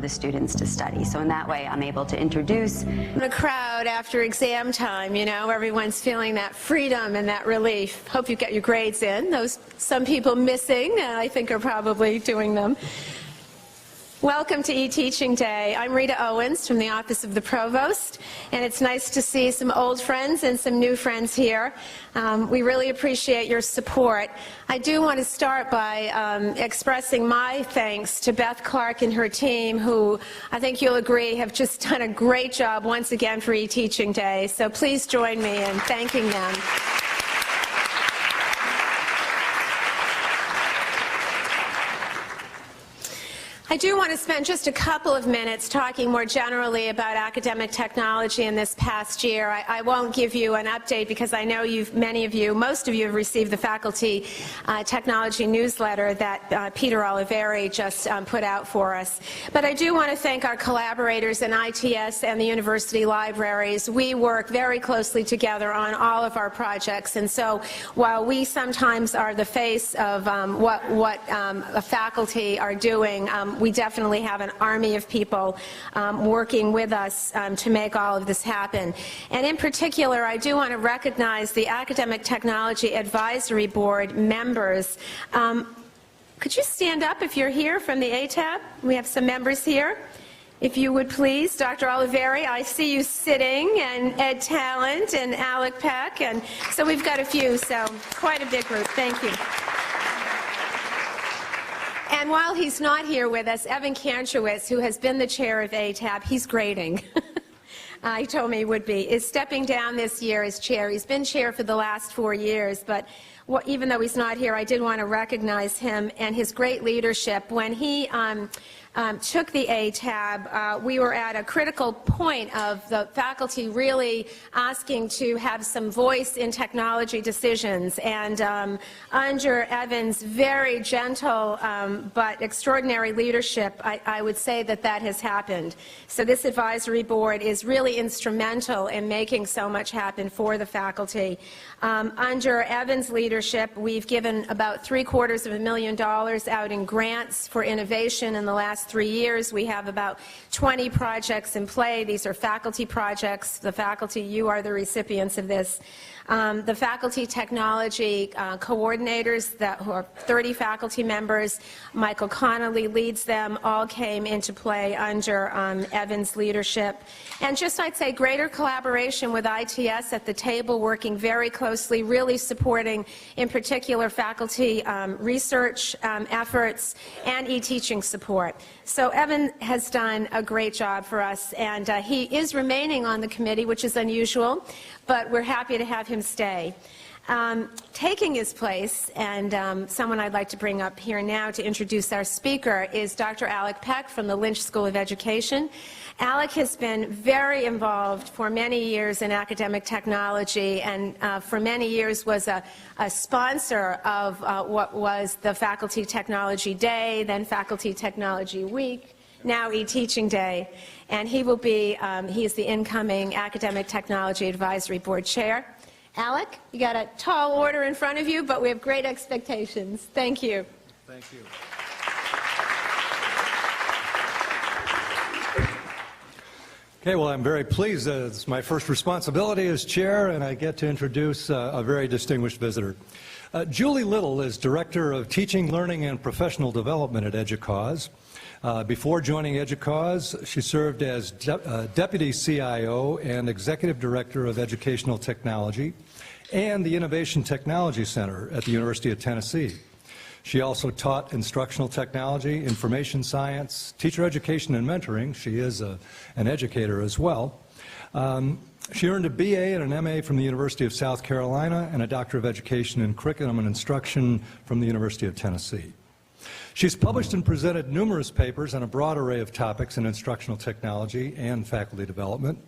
the students to study. So in that way, I'm able to introduce the crowd after exam time. You know, everyone's feeling that freedom and that relief. Hope you get your grades in. Those some people missing, I think, are probably doing them. Welcome to eTeaching Day. I'm Rita Owens from the Office of the Provost, and it's nice to see some old friends and some new friends here. We really appreciate your support. I do want to start by expressing my thanks to Beth Clark and her team, who I think you'll agree have just done a great job once again for eTeaching Day. So please join me in thanking them. I do want to spend just a couple of minutes talking more generally about academic technology in this past year. I won't give you an update because I know most of you have received the faculty technology newsletter that Peter Oliveri just put out for us. But I do want to thank our collaborators in ITS and the university libraries. We work very closely together on all of our projects, and so while we sometimes are the face of what faculty are doing, we definitely have an army of people working with us to make all of this happen. And in particular, I do want to recognize the Academic Technology Advisory Board members. Could you stand up if you're here from the ATAB? We have some members here. If you would please, Dr. Oliveri, I see you sitting, and Ed Talent and Alec Peck, and so we've got a few, so quite a big group. Thank you. And while he's not here with us, Evan Kantrowitz, who has been the chair of ATAB, he's grading. He told me he would be, is stepping down this year as chair. He's been chair for the last 4 years, but even though he's not here, I did want to recognize him and his great leadership. When he took the ATAB, we were at a critical point of the faculty really asking to have some voice in technology decisions. And under Evan's very gentle but extraordinary leadership, I would say that has happened. So this advisory board is really instrumental in making so much happen for the faculty. Under Evan's leadership, we've given about $750,000 out in grants for innovation in the last 3 years. We have about 20 projects in play. These are faculty projects. The faculty, you are the recipients of this. The faculty technology coordinators, who are 30 faculty members, Michael Connolly leads them, all came into play under Evan's leadership. And just, I'd say, greater collaboration with ITS at the table, working very closely, really supporting, in particular, faculty research efforts and eTeaching support. So Evan has done a great job for us, and he is remaining on the committee, which is unusual, but we're happy to have him stay. Taking his place, and someone I'd like to bring up here now to introduce our speaker, is Dr. Alec Peck from the Lynch School of Education. Alec has been very involved for many years in academic technology, and for many years was a sponsor of what was the Faculty Technology Day, then Faculty Technology Week, now eTeaching Day. And he will be, he is the incoming Academic Technology Advisory Board Chair. Alec, you got a tall order in front of you, but we have great expectations. Thank you. Thank you. Okay, well, I'm very pleased that it's my first responsibility as chair, and I get to introduce a very distinguished visitor. Julie Little is Director of Teaching, Learning, and Professional Development at EDUCAUSE. Before joining EDUCAUSE, she served as Deputy CIO and Executive Director of Educational Technology and the Innovation Technology Center at the University of Tennessee. She also taught instructional technology, information science, teacher education and mentoring. She is an educator as well. She earned a BA and an MA from the University of South Carolina and a Doctor of Education in Curriculum and Instruction from the University of Tennessee. She's published and presented numerous papers on a broad array of topics in instructional technology and faculty development.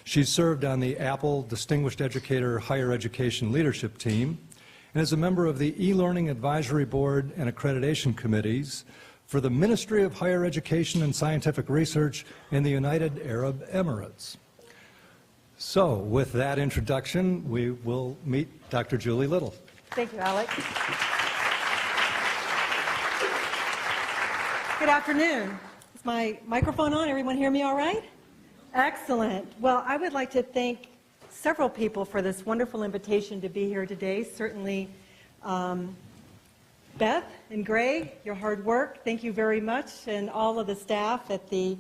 She's served on the Apple Distinguished Educator Higher Education Leadership Team and is a member of the E-Learning Advisory Board and Accreditation Committees for the Ministry of Higher Education and Scientific Research in the United Arab Emirates. So, with that introduction, we will meet Dr. Julie Little. Thank you, Alec. Good afternoon. Is my microphone on? Everyone hear me all right? Excellent. Well, I would like to thank several people for this wonderful invitation to be here today. Certainly, Beth and Greg, your hard work, thank you very much, and all of the staff at the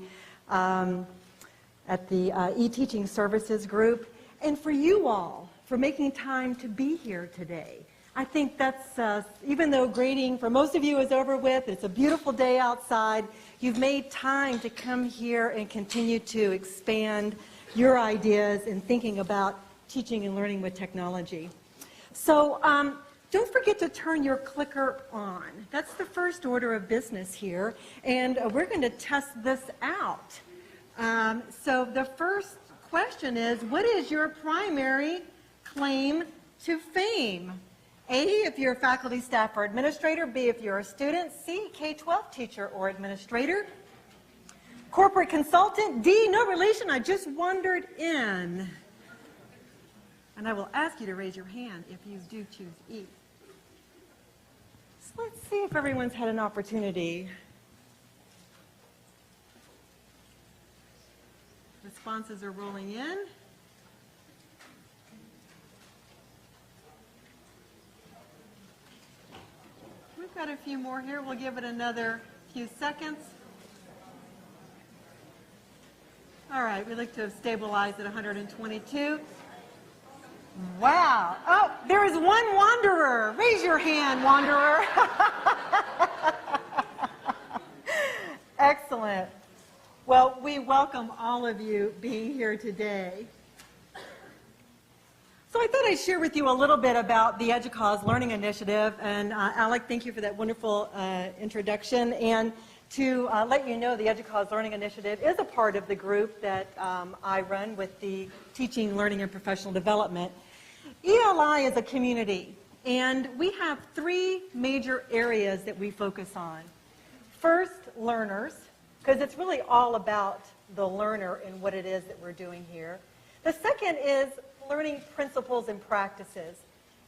eTeaching Services Group, and for you all for making time to be here today. I think that's, even though grading for most of you is over with, it's a beautiful day outside, you've made time to come here and continue to expand your ideas in thinking about teaching and learning with technology. So don't forget to turn your clicker on. That's the first order of business here, and we're going to test this out. So the first question is, what is your primary claim to fame? A, if you're a faculty, staff, or administrator. B, if you're a student. C, K-12 teacher or administrator. Corporate consultant. D, no relation, I just wandered in. And I will ask you to raise your hand if you do choose E. So let's see if everyone's had an opportunity. Responses are rolling in. We've got a few more here. We'll give it another few seconds. All right, we look to have stabilized at 122. Wow. Oh, there is one wanderer. Raise your hand, wanderer. Excellent. Well, we welcome all of you being here today. So I thought I'd share with you a little bit about the EDUCAUSE Learning Initiative. And Alec, thank you for that wonderful introduction. And to let you know, the EDUCAUSE Learning Initiative is a part of the group that I run with the Teaching, Learning, and Professional Development. ELI is a community, and we have three major areas that we focus on. First, learners, because it's really all about the learner and what it is that we're doing here. The second is learning principles and practices.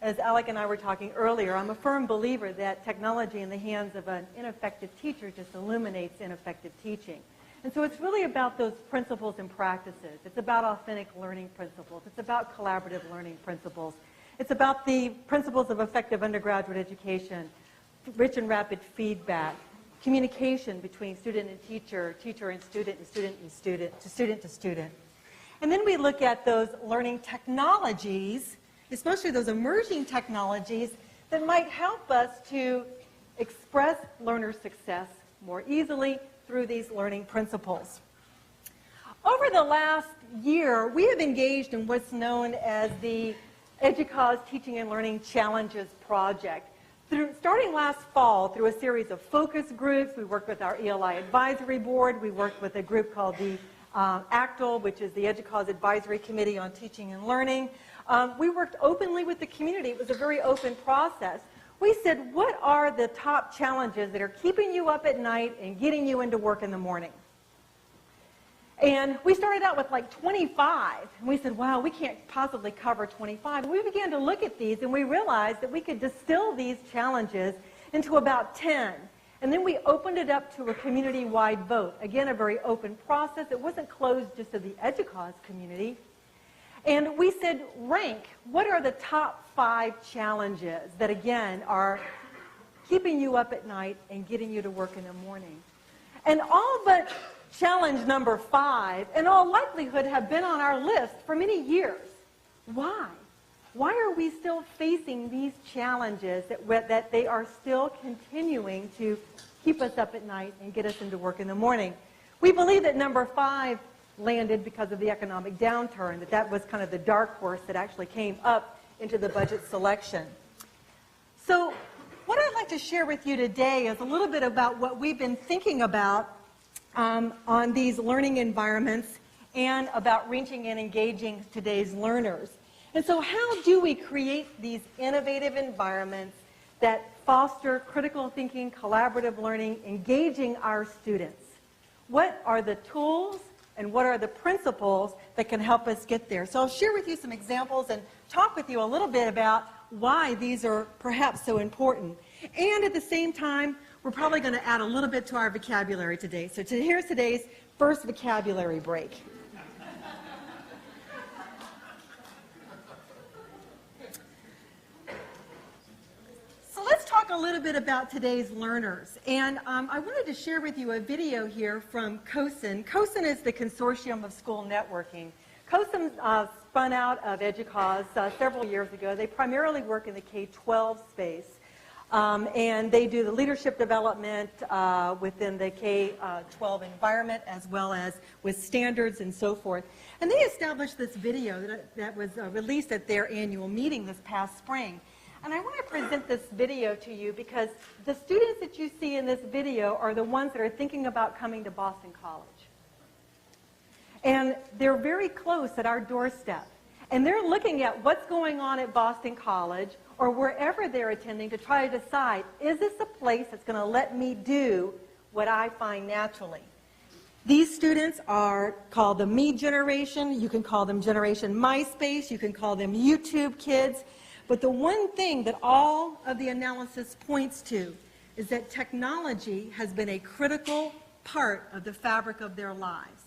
As Alec and I were talking earlier, I'm a firm believer that technology in the hands of an ineffective teacher just illuminates ineffective teaching. And so it's really about those principles and practices. It's about authentic learning principles. It's about collaborative learning principles. It's about the principles of effective undergraduate education, rich and rapid feedback, communication between student and teacher, teacher and student, and student and student, to student to student. And then we look at those learning technologies, especially those emerging technologies that might help us to express learner success more easily through these learning principles. Over the last year, we have engaged in what's known as the EDUCAUSE Teaching and Learning Challenges Project. Starting last fall, through a series of focus groups, we worked with our ELI Advisory Board, we worked with a group called the ACTL, which is the EDUCAUSE Advisory Committee on Teaching and Learning. We worked openly with the community. It was a very open process. We said, what are the top challenges that are keeping you up at night and getting you into work in the morning? And we started out with like 25. And we said, wow, we can't possibly cover 25. And we began to look at these, and we realized that we could distill these challenges into about 10. And then we opened it up to a community-wide vote. Again, a very open process. It wasn't closed just to the EDUCAUSE community. And we said, rank, what are the top 5 challenges that, again, are keeping you up at night and getting you to work in the morning? And all but challenge number 5, in all likelihood, have been on our list for many years. Why? Why are we still facing these challenges that they are still continuing to keep us up at night and get us into work in the morning? We believe that number 5 landed because of the economic downturn, that was kind of the dark horse that actually came up into the budget selection. So what I'd like to share with you today is a little bit about what we've been thinking about on these learning environments and about reaching and engaging today's learners. And so how do we create these innovative environments that foster critical thinking, collaborative learning, engaging our students? What are the tools and what are the principles that can help us get there? So I'll share with you some examples and talk with you a little bit about why these are perhaps so important. And at the same time, we're probably going to add a little bit to our vocabulary today. So here's today's first vocabulary break. So let's talk a little bit about today's learners. And I wanted to share with you a video here from COSIN. COSIN is the Consortium of School Networking. COSIN spun out of EDUCAUSE several years ago. They primarily work in the K-12 space. And they do the leadership development within the K-12 environment, as well as with standards and so forth. And they established this video that was released at their annual meeting this past spring. And I want to present this video to you because the students that you see in this video are the ones that are thinking about coming to Boston College. And they're very close at our doorstep. And they're looking at what's going on at Boston College or wherever they're attending to try to decide, is this a place that's going to let me do what I find naturally? These students are called the Me generation. You can call them Generation MySpace. You can call them YouTube kids. But the one thing that all of the analysis points to is that technology has been a critical part of the fabric of their lives.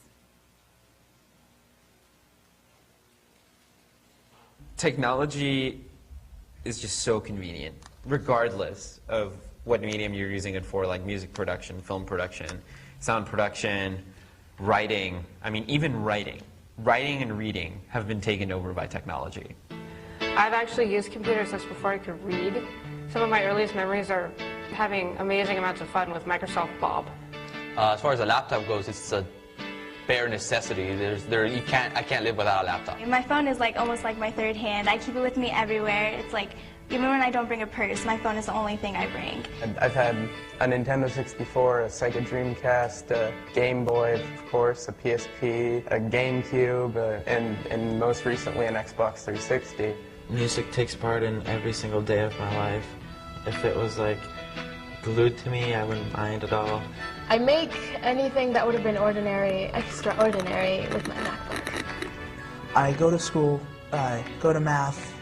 Technology is just so convenient, regardless of what medium you're using it for, like music production, film production, sound production, writing. I mean, even writing. Writing and reading have been taken over by technology. I've actually used computers since before I could read. Some of my earliest memories are having amazing amounts of fun with Microsoft Bob. As far as a laptop goes, it's a bare necessity. I can't live without a laptop. My phone is almost like my third hand. I keep it with me everywhere. It's like, even when I don't bring a purse, my phone is the only thing I bring. I've had a Nintendo 64, a Sega Dreamcast, a Game Boy, of course, a PSP, a GameCube, and most recently an Xbox 360. Music takes part in every single day of my life. If it was glued to me, I wouldn't mind at all. I make anything that would have been ordinary, extraordinary with my MacBook. I go to school, I go to math.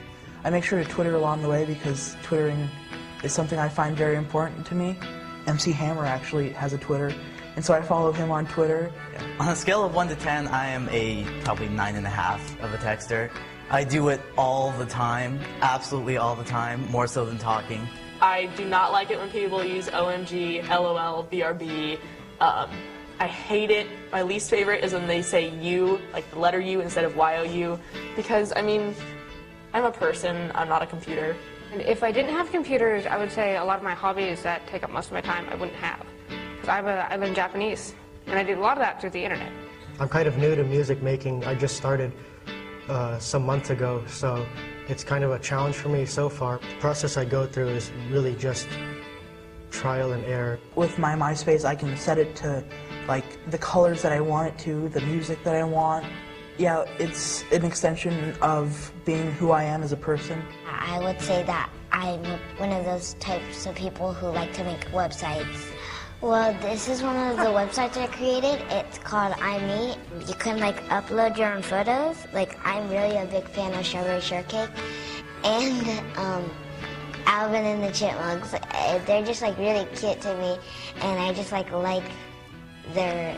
I make sure to Twitter along the way because Twittering is something I find very important to me. MC Hammer actually has a Twitter, and so I follow him on Twitter. On a scale of 1 to 10, I am probably 9.5 of a texter. I do it all the time, absolutely all the time, more so than talking. I do not like it when people use OMG, LOL, BRB. I hate it. My least favorite is when they say you, like the letter U instead of YOU, because, I mean, I'm a person, I'm not a computer. And if I didn't have computers, I would say a lot of my hobbies that take up most of my time I wouldn't have. Because I learned Japanese, and I did a lot of that through the internet. I'm kind of new to music making. I just started some months ago, so it's kind of a challenge for me so far. The process I go through is really just trial and error. With my MySpace, I can set it to the colors that I want it to, the music that I want. Yeah, it's an extension of being who I am as a person. I would say that I'm one of those types of people who like to make websites. Well, this is one of the websites I created. It's called iMe. You can upload your own photos. I'm really a big fan of Strawberry Shortcake and Alvin and the Chipmunks. They're just really cute to me, and I just like their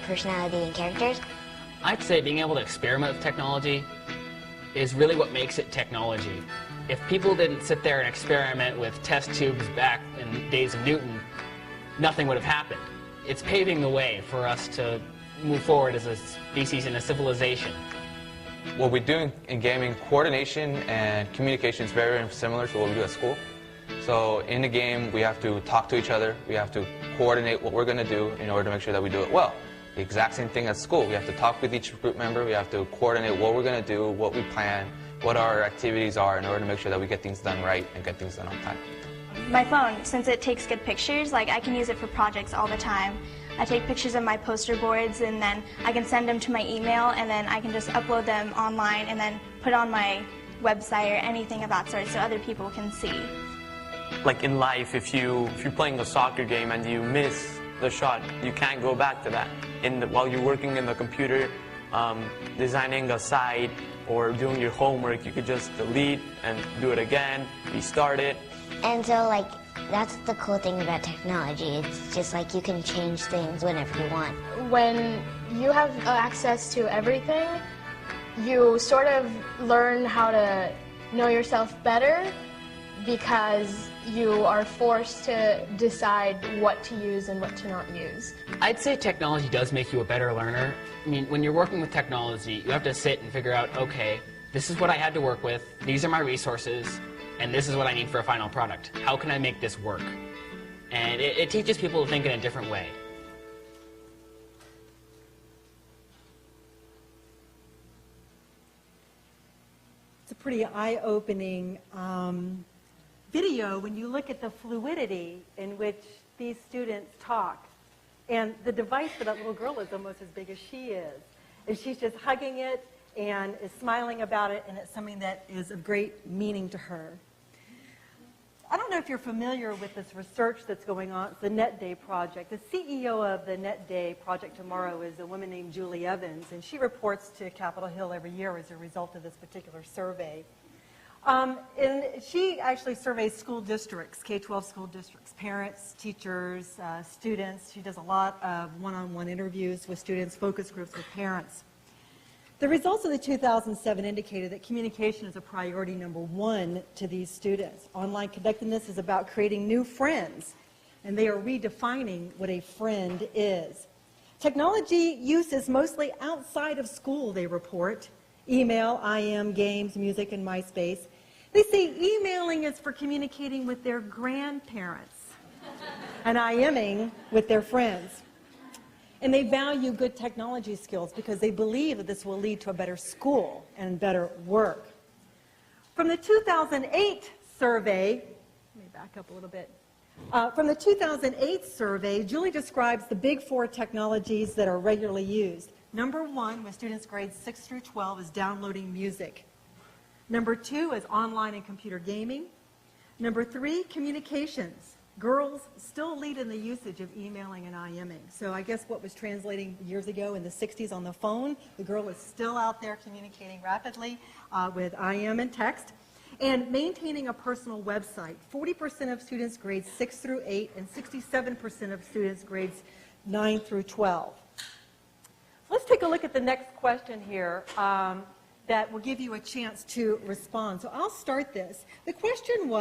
personality and characters. I'd say being able to experiment with technology is really what makes it technology. If people didn't sit there and experiment with test tubes back in days of Newton, nothing would have happened. It's paving the way for us to move forward as a species and a civilization. What we do in gaming, coordination and communication is very, very similar to what we do at school. So in the game, we have to talk to each other. We have to coordinate what we're going to do in order to make sure that we do it well. The exact same thing at school. We have to talk with each group member. We have to coordinate what we're going to do, what we plan, what our activities are in order to make sure that we get things done right and get things done on time. My phone, since it takes good pictures, I can use it for projects all the time. I take pictures of my poster boards, and then I can send them to my email, and then I can just upload them online and then put on my website or anything of that sort so other people can see. Like in life, if you're playing a soccer game and you miss the shot, you can't go back to that. While you're working in the computer, designing a site or doing your homework, you could just delete and do it again, restart it. And so That's the cool thing about technology. It's just like you can change things whenever you want. When you have access to everything, you sort of learn how to know yourself better because you are forced to decide what to use and what to not use. I'd say technology does make you a better learner. I mean, when you're working with technology, you have to sit and figure out, okay, this is what I had to work with, these are my resources, and this is what I need for a final product. How can I make this work? And it teaches people to think in a different way. It's a pretty eye-opening video when you look at the fluidity in which these students talk. And the device for that little girl is almost as big as she is. And she's just hugging it and is smiling about it, and it's something that is of great meaning to her. I don't know if you're familiar with this research that's going on. It's the Net Day Project. The CEO of the Net Day Project tomorrow is a woman named Julie Evans, and she reports to Capitol Hill every year as a result of this particular survey. And she actually surveys school districts, K-12 school districts, parents, teachers, students. She does a lot of one-on-one interviews with students, focus groups with parents. The results of the 2007 indicated that communication is a priority #1 to these students. Online connectedness is about creating new friends, and they are redefining what a friend is. Technology use is mostly outside of school, they report. Email, IM, games, music, and MySpace. They say emailing is for communicating with their grandparents and IMing with their friends. And they value good technology skills because they believe that this will lead to a better school and better work. From the 2008 survey, let me back up a little bit. From the 2008 survey, Julie describes the big 4 technologies that are regularly used. #1 with students grades 6 through 12 is downloading music. #2 is online and computer gaming. #3, communications. Girls still lead in the usage of emailing and IMing. So I guess what was translating years ago in the 60s on the phone, the girl is still out there communicating rapidly with IM and text. And maintaining a personal website. 40% of students grades 6 through 8 and 67% of students grades 9 through 12. Let's take a look at the next question here that will give you a chance to respond. So I'll start this. The question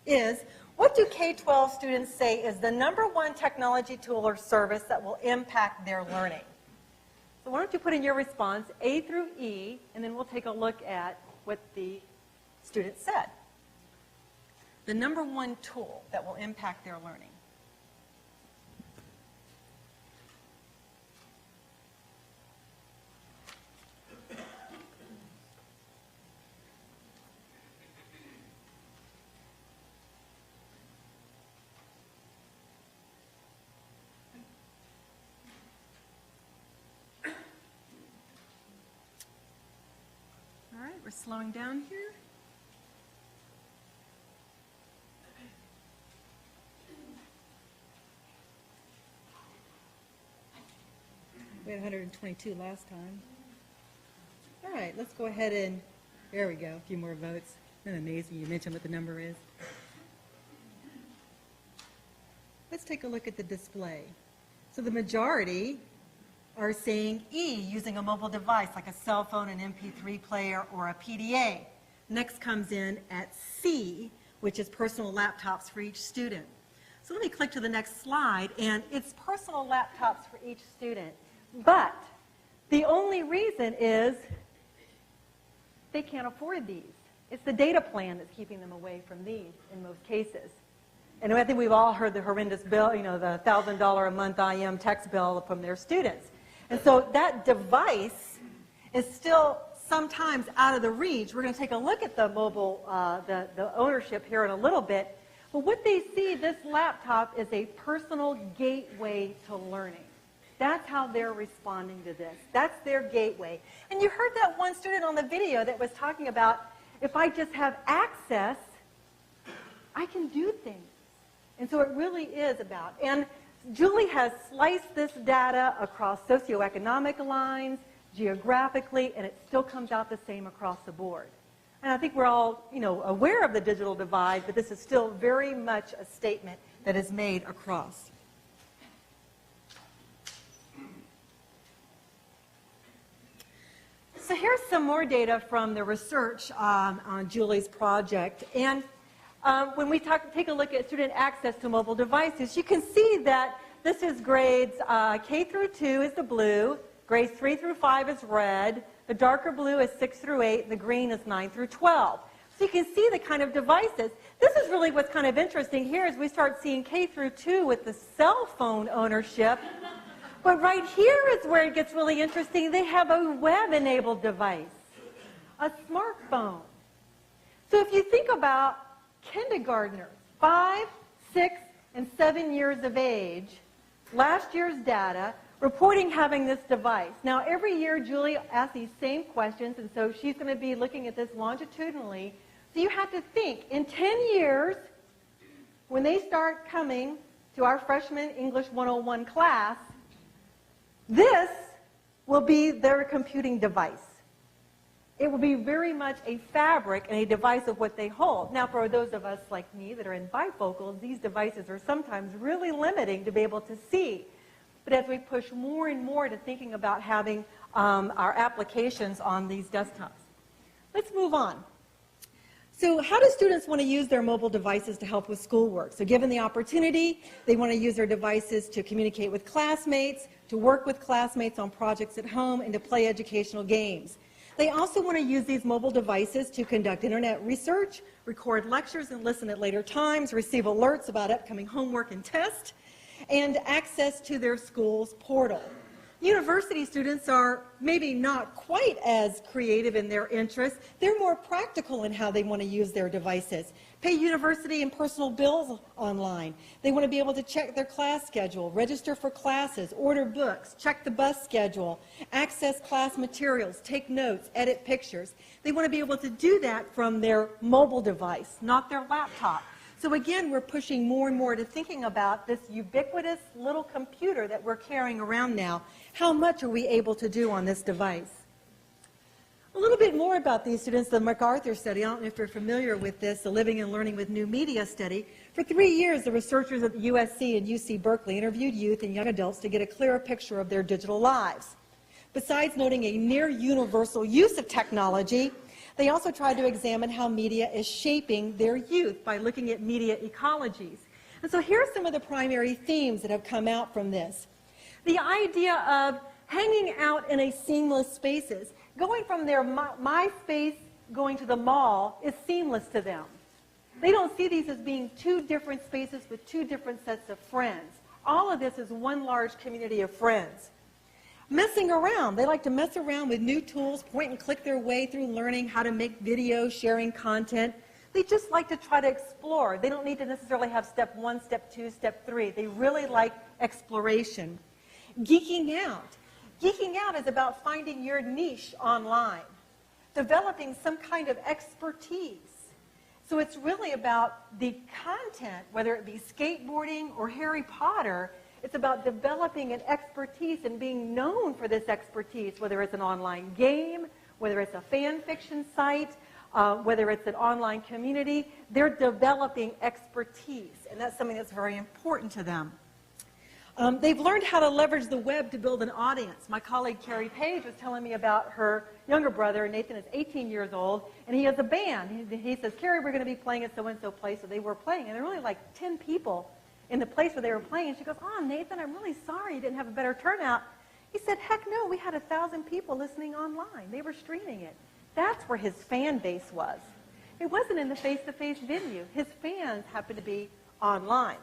is, what do K-12 students say is the #1 technology tool or service that will impact their learning? So why don't you put in your response, A through E, and then we'll take a look at what the students said. The #1 tool that will impact their learning. All right, we're slowing down here. We had 122 last time. All right, let's go ahead and, there we go, a few more votes. Isn't it amazing you mentioned what the number is? Let's take a look at the display. So the majority are saying E, using a mobile device like a cell phone, an MP3 player, or a PDA. Next comes in at C, which is personal laptops for each student. So let me click to the next slide, and it's personal laptops for each student. But the only reason is they can't afford these. It's the data plan that's keeping them away from these in most cases. And I think we've all heard the horrendous bill, you know, the $1,000 a month IM text bill from their students. And so that device is still sometimes out of the reach. We're going to take a look at the mobile, the ownership here in a little bit. But what they see, this laptop is a personal gateway to learning. That's how they're responding to this. That's their gateway. And you heard that one student on the video that was talking about, if I just have access, I can do things. And so it really is about, and Julie has sliced this data across socioeconomic lines, geographically, and it still comes out the same across the board. And I think we're all, aware of the digital divide, but this is still very much a statement that is made across. So here's some more data from the research on Julie's project. And when we take a look at student access to mobile devices, you can see that this is grades K through 2 is the blue, grades 3 through 5 is red, the darker blue is 6 through 8, and the green is 9 through 12. So you can see the kind of devices. This is really what's kind of interesting here as we start seeing K through 2 with the cell phone ownership. But right here is where it gets really interesting. They have a web-enabled device, a smartphone. So if you think about kindergartners, 5, 6, and 7 years of age, last year's data, reporting having this device. Now, every year, Julie asks these same questions, and so she's going to be looking at this longitudinally. So you have to think, in 10 years, when they start coming to our freshman English 101 class, this will be their computing device. It will be very much a fabric and a device of what they hold. Now, for those of us like me that are in bifocals, these devices are sometimes really limiting to be able to see. But as we push more and more to thinking about having our applications on these desktops. Let's move on. So how do students want to use their mobile devices to help with schoolwork? So given the opportunity, they want to use their devices to communicate with classmates, to work with classmates on projects at home, and to play educational games. They also want to use these mobile devices to conduct internet research, record lectures and listen at later times, receive alerts about upcoming homework and tests, and access to their school's portal. University students are maybe not quite as creative in their interests. They're more practical in how they want to use their devices. Pay university and personal bills online. They want to be able to check their class schedule, register for classes, order books, check the bus schedule, access class materials, take notes, edit pictures. They want to be able to do that from their mobile device, not their laptop. So again, we're pushing more and more to thinking about this ubiquitous little computer that we're carrying around now. How much are we able to do on this device? A little bit more about these students, the MacArthur study. I don't know if you're familiar with this, the Living and Learning with New Media study. For 3 years, the researchers at USC and UC Berkeley interviewed youth and young adults to get a clearer picture of their digital lives. Besides noting a near universal use of technology, they also tried to examine how media is shaping their youth by looking at media ecologies. And so here are some of the primary themes that have come out from this. The idea of hanging out in a seamless spaces. Going from their my space going to the mall is seamless to them. They don't see these as being two different spaces with two different sets of friends. All of this is one large community of friends. Messing around. They like to mess around with new tools, point and click their way through learning how to make videos, sharing content. They just like to try to explore. They don't need to necessarily have step 1, step 2, step 3. They really like exploration. Geeking out. Geeking out is about finding your niche online, developing some kind of expertise. So it's really about the content, whether it be skateboarding or Harry Potter. It's about developing an expertise and being known for this expertise, whether it's an online game, whether it's a fan fiction site, whether it's an online community. They're developing expertise, and that's something that's very important to them. They've learned how to leverage the web to build an audience. My colleague Carrie Page was telling me about her younger brother. Nathan is 18 years old, and he has a band. He says, Carrie, we're going to be playing at so-and-so place. So they were playing, and there were only like 10 people in the place where they were playing. And she goes, oh, Nathan, I'm really sorry you didn't have a better turnout. He said, heck no, we had 1,000 people listening online. They were streaming it. That's where his fan base was. It wasn't in the face-to-face venue. His fans happened to be online.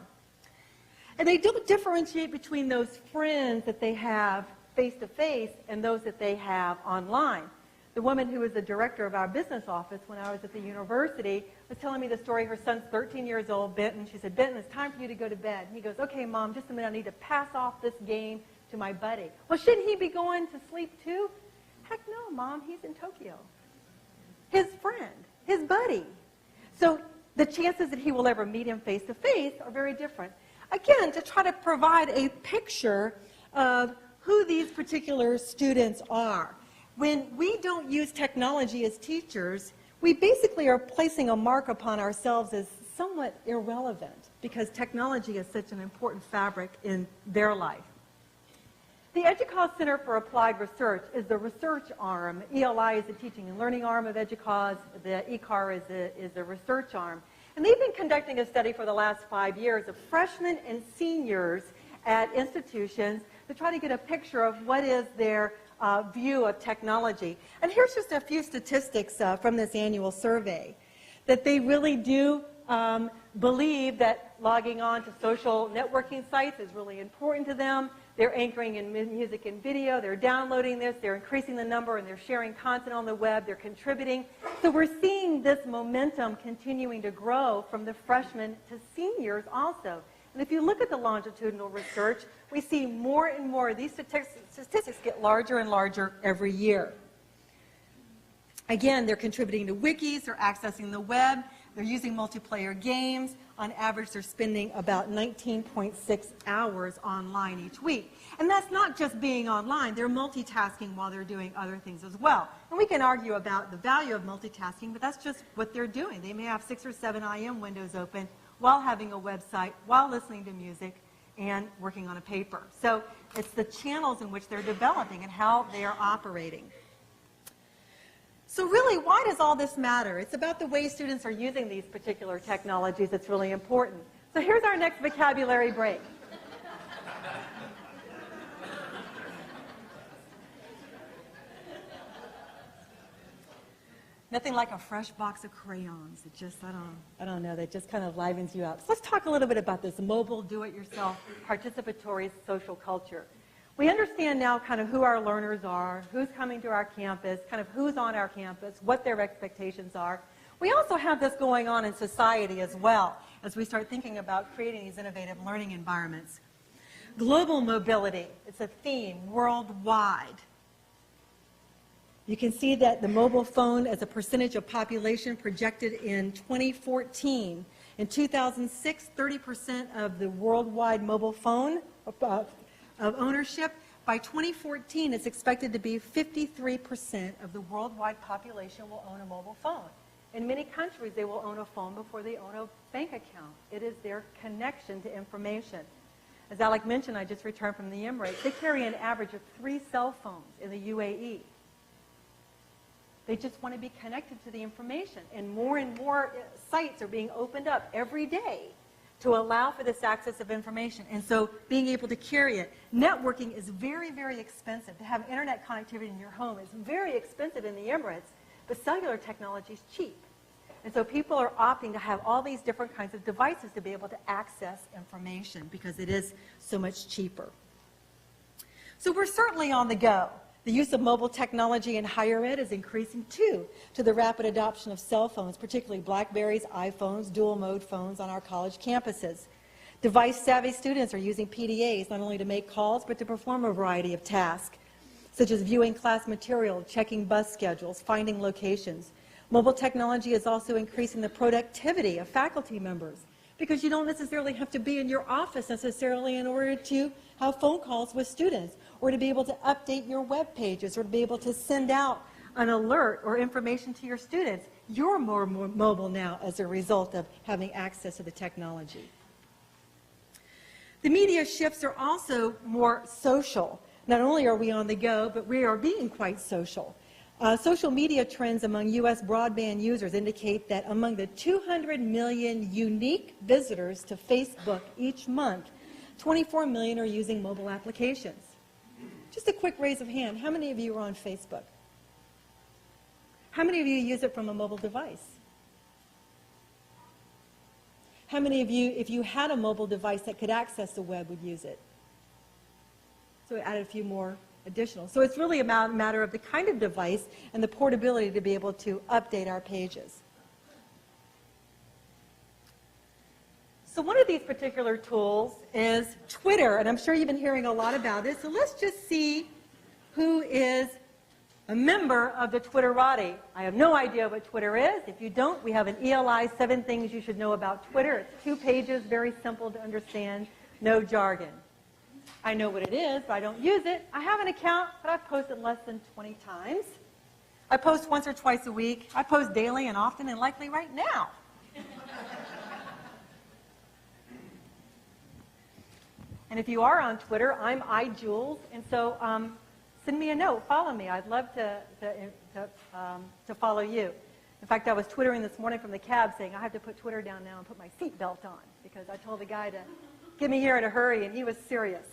And they don't differentiate between those friends that they have face-to-face and those that they have online. The woman who was the director of our business office when I was at the university was telling me the story. Her son's 13 years old, Benton. She said, Benton, it's time for you to go to bed. And he goes, okay, Mom, just a minute. I need to pass off this game to my buddy. Well, shouldn't he be going to sleep too? Heck no, Mom. He's in Tokyo. His friend, his buddy. So the chances that he will ever meet him face-to-face are very different. Again, to try to provide a picture of who these particular students are. When we don't use technology as teachers, we basically are placing a mark upon ourselves as somewhat irrelevant because technology is such an important fabric in their life. The EDUCAUSE Center for Applied Research is the research arm. ELI is the teaching and learning arm of EDUCAUSE. The ECAR is the research arm. And they've been conducting a study for the last 5 years of freshmen and seniors at institutions to try to get a picture of what is their view of technology. And here's just a few statistics from this annual survey, that they really do believe that logging on to social networking sites is really important to them. They're anchoring in music and video. They're downloading this. They're increasing the number, and they're sharing content on the web. They're contributing. So we're seeing this momentum continuing to grow from the freshmen to seniors also. And if you look at the longitudinal research, we see more and more. These statistics get larger and larger every year. Again, they're contributing to wikis. They're accessing the web. They're using multiplayer games. On average, they're spending about 19.6 hours online each week. And that's not just being online. They're multitasking while they're doing other things as well. And we can argue about the value of multitasking, but that's just what they're doing. They may have 6 or 7 IM windows open while having a website, while listening to music, and working on a paper. So it's the channels in which they're developing and how they are operating. So really, why does all this matter? It's about the way students are using these particular technologies that's really important. So here's our next vocabulary break. Nothing like a fresh box of crayons. It just, I don't know, that just kind of livens you up. So let's talk a little bit about this mobile, do-it-yourself, participatory social culture. We understand now kind of who our learners are, who's coming to our campus, kind of who's on our campus, what their expectations are. We also have this going on in society as well as we start thinking about creating these innovative learning environments. Global mobility, it's a theme worldwide. You can see that the mobile phone as a percentage of population projected in 2014. In 2006, 30% of the worldwide mobile phone of ownership. By 2014, it's expected to be 53% of the worldwide population will own a mobile phone. In many countries, they will own a phone before they own a bank account. It is their connection to information. As Alec mentioned, I just returned from the Emirates. They carry an average of 3 cell phones in the UAE. They just want to be connected to the information. And more sites are being opened up every day to allow for this access of information. And so being able to carry it. Networking is very, very expensive. To have internet connectivity in your home is very expensive in the Emirates, but cellular technology is cheap. And so people are opting to have all these different kinds of devices to be able to access information because it is so much cheaper. So we're certainly on the go. The use of mobile technology in higher ed is increasing too, to the rapid adoption of cell phones, particularly Blackberries, iPhones, dual-mode phones on our college campuses. Device-savvy students are using PDAs not only to make calls, but to perform a variety of tasks, such as viewing class material, checking bus schedules, finding locations. Mobile technology is also increasing the productivity of faculty members, because you don't necessarily have to be in your office necessarily in order to have phone calls with students, or to be able to update your web pages, or to be able to send out an alert or information to your students. You're more mobile now as a result of having access to the technology. The media shifts are also more social. Not only are we on the go, but we are being quite social. Social media trends among U.S. broadband users indicate that among the 200 million unique visitors to Facebook each month, 24 million are using mobile applications. Just a quick raise of hand. How many of you are on Facebook? How many of you use it from a mobile device? How many of you, if you had a mobile device that could access the web, would use it? So we added a few more additional. So it's really a matter of the kind of device and the portability to be able to update our pages. So one of these particular tools is Twitter, and I'm sure you've been hearing a lot about this. So let's just see who is a member of the Twitterati. I have no idea what Twitter is. If you don't, we have an ELI 7 Things You Should Know About Twitter. It's 2 pages, very simple to understand, no jargon. I know what it is, but I don't use it. I have an account, but I've posted less than 20 times. I post once or twice a week. I post daily and often and likely right now. And if you are on Twitter, I'm iJules, and so send me a note, follow me. I'd love to follow you. In fact, I was twittering this morning from the cab saying, I have to put Twitter down now and put my seatbelt on, because I told the guy to get me here in a hurry, and he was serious.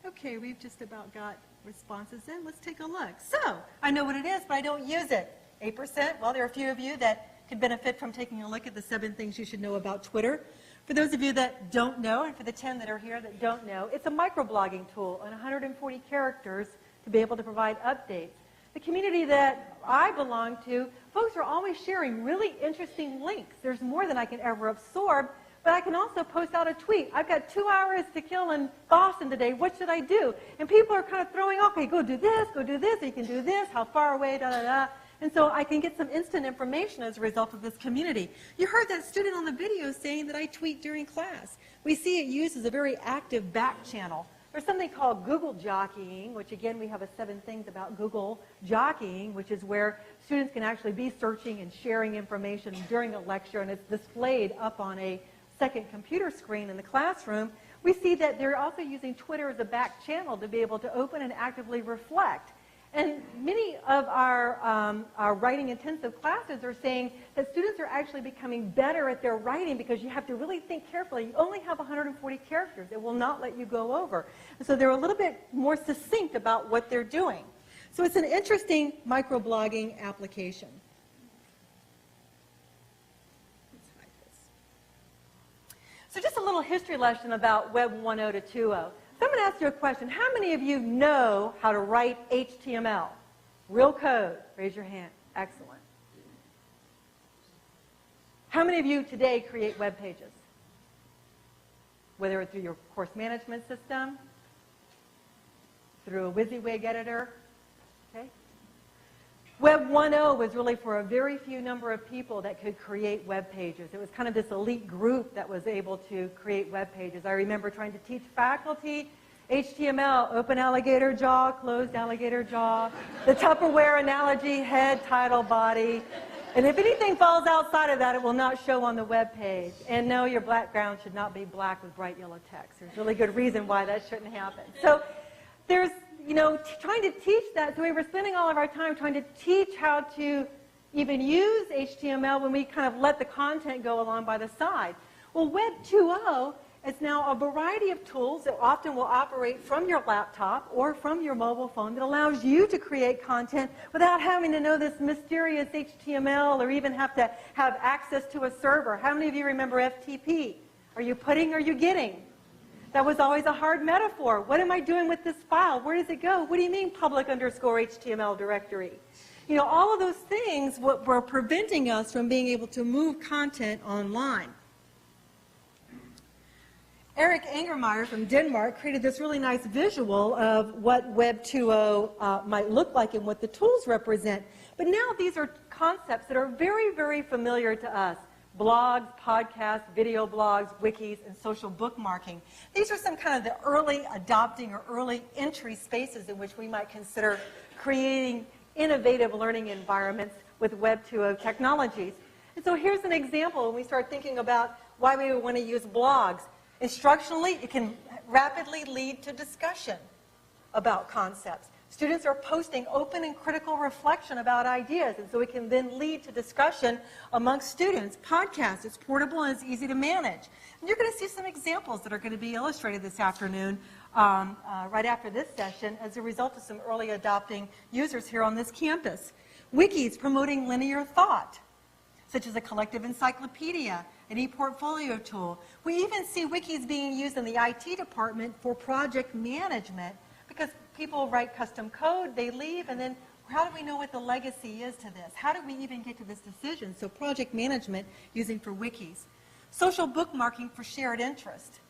Okay, we've just about got responses in. Let's take a look. So, I know what it is, but I don't use it. 8%, well, there are a few of you that could benefit from taking a look at the 7 things you should know about Twitter. For those of you that don't know, and for the 10 that are here that don't know, it's a microblogging tool on 140 characters to be able to provide updates. The community that I belong to, folks are always sharing really interesting links. There's more than I can ever absorb, but I can also post out a tweet. I've got 2 hours to kill in Boston today. What should I do? And people are kind of throwing, okay, go do this, or you can do this, how far away, da-da-da. And so I can get some instant information as a result of this community. You heard that student on the video saying that I tweet during class. We see it used as a very active back channel. There's something called Google jockeying, which again we have a 7 things about Google jockeying, which is where students can actually be searching and sharing information during a lecture, and it's displayed up on a second computer screen in the classroom. We see that they're also using Twitter as a back channel to be able to open and actively reflect. And many of our writing intensive classes are saying that students are actually becoming better at their writing because you have to really think carefully. You only have 140 characters. It will not let you go over. And so they're a little bit more succinct about what they're doing. So it's an interesting microblogging application. Let's hide this. So just a little history lesson about Web 1.0 to 2.0. So I'm going to ask you a question. How many of you know how to write HTML? Real code. Raise your hand. Excellent. How many of you today create web pages? Whether it's through your course management system, through a WYSIWYG editor. Okay? Web 1.0 was really for a very few number of people that could create web pages. It was kind of this elite group that was able to create web pages. I remember trying to teach faculty HTML, open alligator jaw, closed alligator jaw, the Tupperware analogy, head, title, body. And if anything falls outside of that, it will not show on the web page. And no, your background should not be black with bright yellow text. There's really good reason why that shouldn't happen. So there's, trying to teach that. So we were spending all of our time trying to teach how to even use HTML when we kind of let the content go along by the side. Well, Web 2.0 is now a variety of tools that often will operate from your laptop or from your mobile phone that allows you to create content without having to know this mysterious HTML or even have to have access to a server. How many of you remember FTP? Are you putting or are you getting? That was always a hard metaphor. What am I doing with this file? Where does it go? What do you mean public_HTML directory? All of those things were preventing us from being able to move content online. Eric Angermeyer from Denmark created this really nice visual of what Web 2.0 might look like and what the tools represent. But now these are concepts that are very, very familiar to us. Blogs, podcasts, video blogs, wikis, and social bookmarking. These are some kind of the early adopting or early entry spaces in which we might consider creating innovative learning environments with Web 2.0 technologies. And so here's an example when we start thinking about why we would want to use blogs. Instructionally, it can rapidly lead to discussion about concepts. Students are posting open and critical reflection about ideas, and so it can then lead to discussion amongst students. Podcasts, it's portable and it's easy to manage. And you're going to see some examples that are going to be illustrated this afternoon, right after this session, as a result of some early adopting users here on this campus. Wikis promoting linear thought, such as a collective encyclopedia, an e-portfolio tool. We even see wikis being used in the IT department for project management because people write custom code, they leave, and then how do we know what the legacy is to this? How do we even get to this decision? So project management using for wikis. Social bookmarking for shared interest.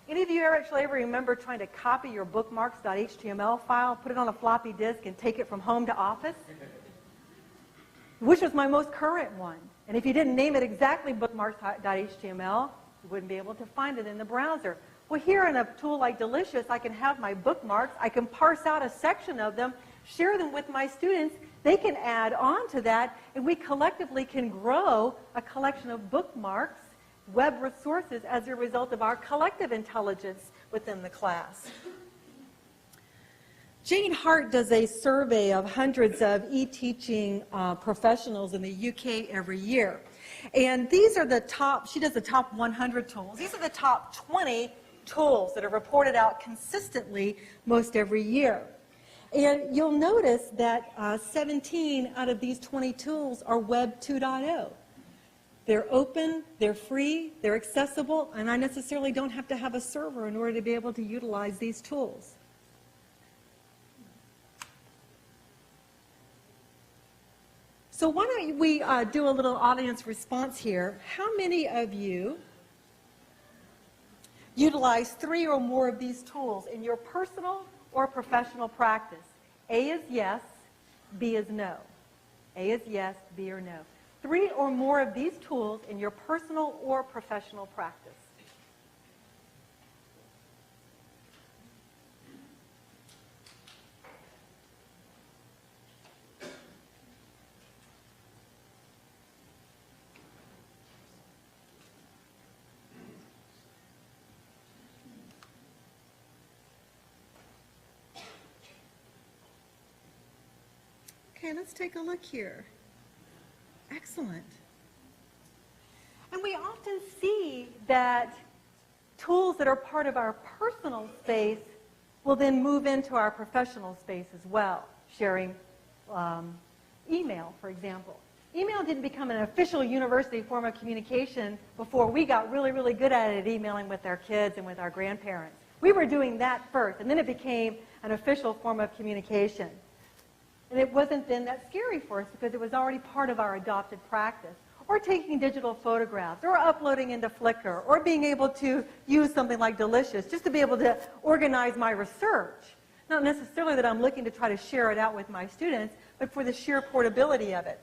Any of you actually ever remember trying to copy your bookmarks.html file, put it on a floppy disk, and take it from home to office? Which was my most current one. And if you didn't name it exactly bookmarks.html, You wouldn't be able to find it in the browser. Well, here in a tool like Delicious, I can have my bookmarks. I can parse out a section of them, share them with my students. They can add on to that, and we collectively can grow a collection of bookmarks, web resources, as a result of our collective intelligence within the class. Jane Hart does a survey of hundreds of e-teaching professionals in the UK every year. And these are the top, she does the top 100 tools. These are the top 20 tools that are reported out consistently most every year. And you'll notice that 17 out of these 20 tools are Web 2.0. They're open, they're free, they're accessible, and I necessarily don't have to have a server in order to be able to utilize these tools. So why don't we do a little audience response here. How many of you utilize 3 or more of these tools in your personal or professional practice? A is yes, B is no. A is yes, B or no. 3 or more of these tools in your personal or professional practice. Okay, let's take a look here. Excellent. And we often see that tools that are part of our personal space will then move into our professional space as well, sharing email, for example. Email didn't become an official university form of communication before we got really, really good at it, emailing with our kids and with our grandparents. We were doing that first, and then it became an official form of communication. And it wasn't then that scary for us because it was already part of our adopted practice. Or taking digital photographs, or uploading into Flickr, or being able to use something like Delicious just to be able to organize my research. Not necessarily that I'm looking to try to share it out with my students, but for the sheer portability of it.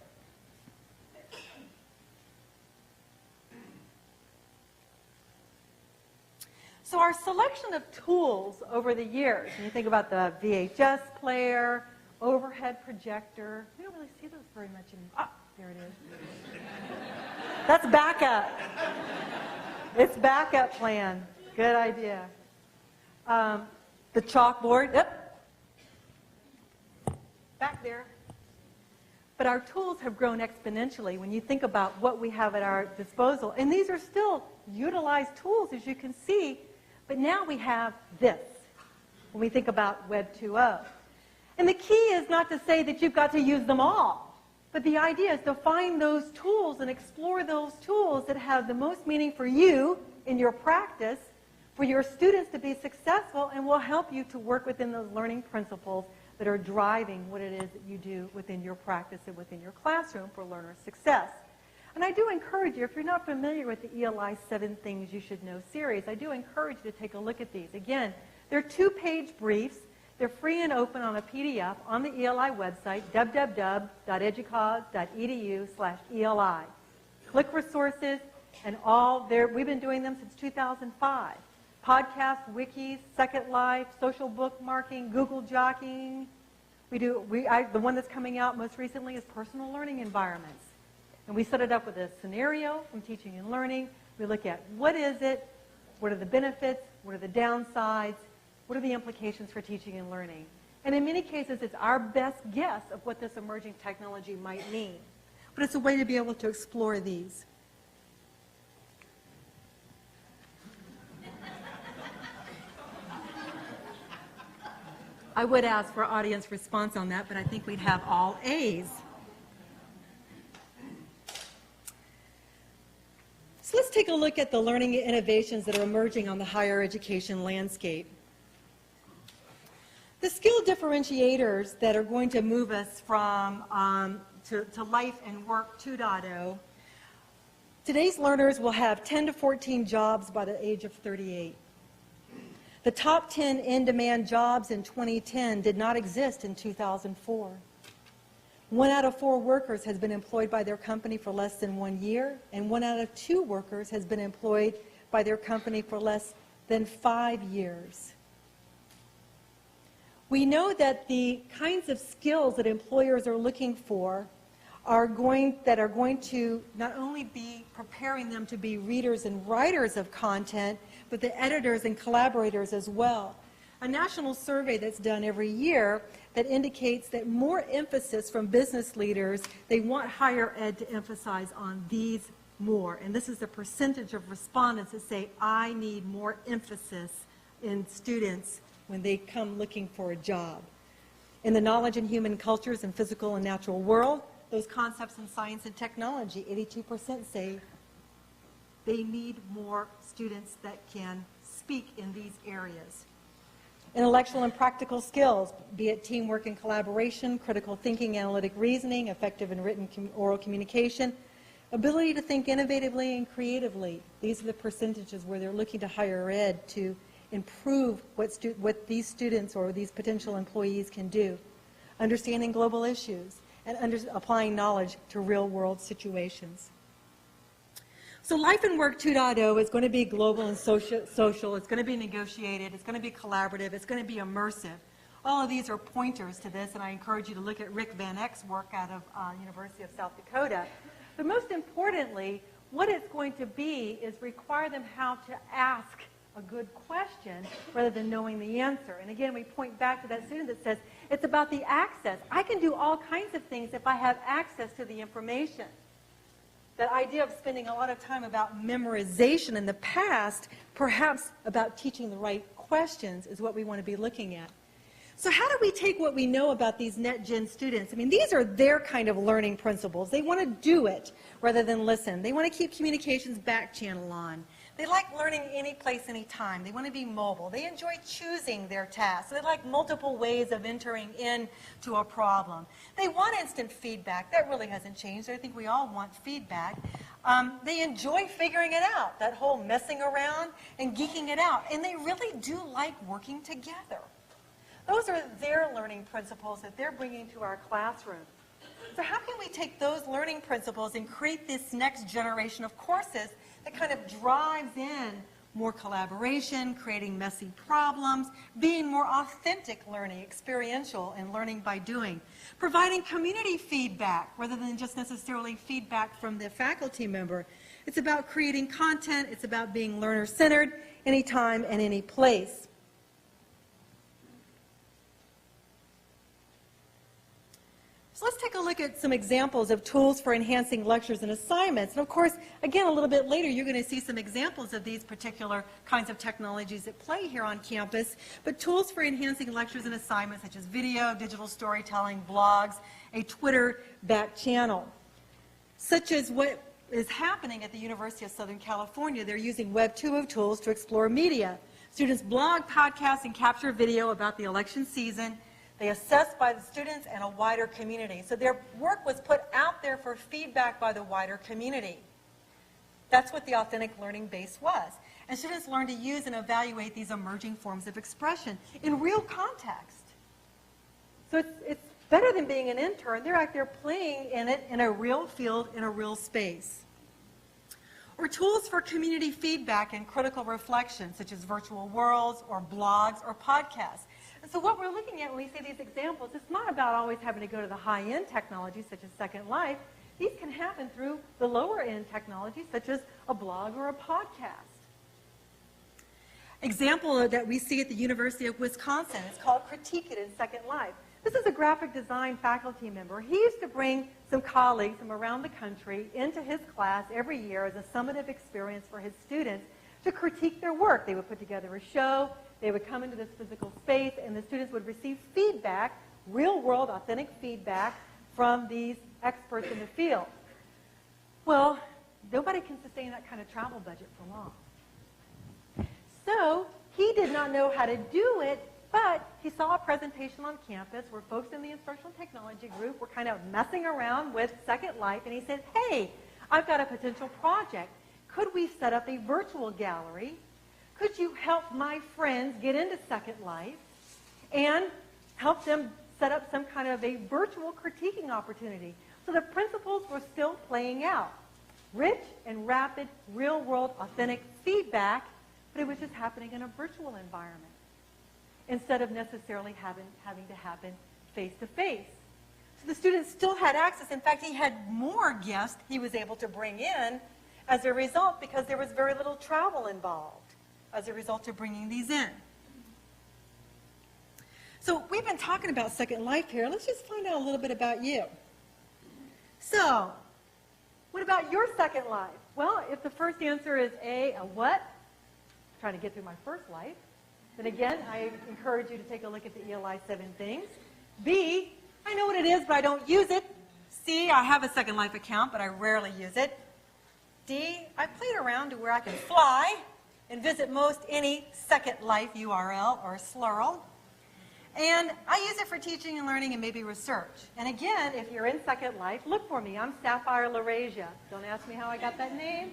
So our selection of tools over the years, when you think about the VHS player, overhead projector. We don't really see those very much anymore. Ah, there it is. That's backup. It's backup plan. Good idea. The chalkboard. Yep. Back there. But our tools have grown exponentially when you think about what we have at our disposal. And these are still utilized tools, as you can see. But now we have this when we think about Web 2.0. And the key is not to say that you've got to use them all, but the idea is to find those tools and explore those tools that have the most meaning for you in your practice, for your students to be successful, and will help you to work within those learning principles that are driving what it is that you do within your practice and within your classroom for learner success. And I do encourage you, if you're not familiar with the ELI 7 Things You Should Know series, I do encourage you to take a look at these. Again, they're 2-page briefs. They're free and open on a PDF on the ELI website, www.educause.edu/ELI. Click resources, and all there. We've been doing them since 2005. Podcasts, wikis, Second Life, social bookmarking, Google jockeying. The one that's coming out most recently is personal learning environments. And we set it up with a scenario from teaching and learning. We look at what is it, what are the benefits, what are the downsides, what are the implications for teaching and learning? And in many cases, it's our best guess of what this emerging technology might mean. But it's a way to be able to explore these. I would ask for audience response on that, but I think we'd have all A's. So let's take a look at the learning innovations that are emerging on the higher education landscape. The skill differentiators that are going to move us from to life and work 2.0, today's learners will have 10 to 14 jobs by the age of 38. The top 10 in-demand jobs in 2010 did not exist in 2004. 1 out of 4 workers has been employed by their company for less than 1 year, and 1 out of 2 workers has been employed by their company for less than 5 years. We know that the kinds of skills that employers are looking for are going to not only be preparing them to be readers and writers of content, but the editors and collaborators as well. A national survey that's done every year that indicates that more emphasis from business leaders, they want higher ed to emphasize on these more. And this is the percentage of respondents that say, I need more emphasis in students when they come looking for a job. In the knowledge and human cultures and physical and natural world, those concepts in science and technology, 82% say they need more students that can speak in these areas. Intellectual and practical skills, be it teamwork and collaboration, critical thinking, analytic reasoning, effective and written oral communication, ability to think innovatively and creatively. These are the percentages where they're looking to higher ed to improve what these students or these potential employees can do. Understanding global issues and applying knowledge to real-world situations. So Life and Work 2.0 is going to be global and social. It's going to be negotiated. It's going to be collaborative. It's going to be immersive. All of these are pointers to this, and I encourage you to look at Rick Van Eck's work out of University of South Dakota. But most importantly, what it's going to be is require them how to ask a good question rather than knowing the answer. And again, we point back to that student that says, it's about the access. I can do all kinds of things if I have access to the information. That idea of spending a lot of time about memorization in the past, perhaps about teaching the right questions is what we want to be looking at. So how do we take what we know about these NetGen students? I mean, these are their kind of learning principles. They want to do it rather than listen. They want to keep communications back channel on. They like learning any place, any time. They want to be mobile. They enjoy choosing their tasks. They like multiple ways of entering into a problem. They want instant feedback. That really hasn't changed. I think we all want feedback. They enjoy figuring it out, that whole messing around and geeking it out. And they really do like working together. Those are their learning principles that they're bringing to our classroom. So how can we take those learning principles and create this next generation of courses that kind of drives in more collaboration, creating messy problems, being more authentic learning, experiential, and learning by doing, providing community feedback rather than just necessarily feedback from the faculty member. It's about creating content. It's about being learner-centered anytime and any place. So let's take a look at some examples of tools for enhancing lectures and assignments. And of course, again, a little bit later, you're going to see some examples of these particular kinds of technologies at play here on campus. But tools for enhancing lectures and assignments such as video, digital storytelling, blogs, a Twitter back channel. Such as what is happening at the University of Southern California. They're using Web 2.0 tools to explore media. Students blog, podcast, and capture video about the election season. They assess by the students and a wider community. So their work was put out there for feedback by the wider community. That's what the authentic learning base was. And students learn to use and evaluate these emerging forms of expression in real context. So it's better than being an intern. They're out there playing in it in a real field, in a real space. Or tools for community feedback and critical reflection, such as virtual worlds or blogs or podcasts. And so what we're looking at when we see these examples, it's not about always having to go to the high-end technologies such as Second Life. These can happen through the lower-end technologies such as a blog or a podcast. Example that we see at the University of Wisconsin is called Critique It in Second Life. This is a graphic design faculty member. He used to bring some colleagues from around the country into his class every year as a summative experience for his students to critique their work. They would put together a show. They would come into this physical space, and the students would receive feedback, real-world, authentic feedback from these experts in the field. Well, nobody can sustain that kind of travel budget for long. So he did not know how to do it, but he saw a presentation on campus where folks in the instructional technology group were kind of messing around with Second Life, and he said, hey, I've got a potential project. Could we set up a virtual gallery? Could you help my friends get into Second Life and help them set up some kind of a virtual critiquing opportunity? So the principles were still playing out. rich and rapid, real-world, authentic feedback, but it was just happening in a virtual environment instead of necessarily having to happen face-to-face. So the students still had access. In fact, he had more guests he was able to bring in as a result because there was very little travel involved as a result of bringing these in. So we've been talking about Second Life here. Let's just find out a little bit about you. So, what about your Second Life? Well, if the first answer is A, a what? I'm trying to get through my first life. Then again, I encourage you to take a look at the ELI 7 things. B, I know what it is, but I don't use it. C, I have a Second Life account, but I rarely use it. D, I played around to where I can fly and visit most any Second Life URL or slurl. And I use it for teaching and learning and maybe research. And again, if you're in Second Life, look for me. I'm Sapphire LaRasia. Don't ask me how I got that name.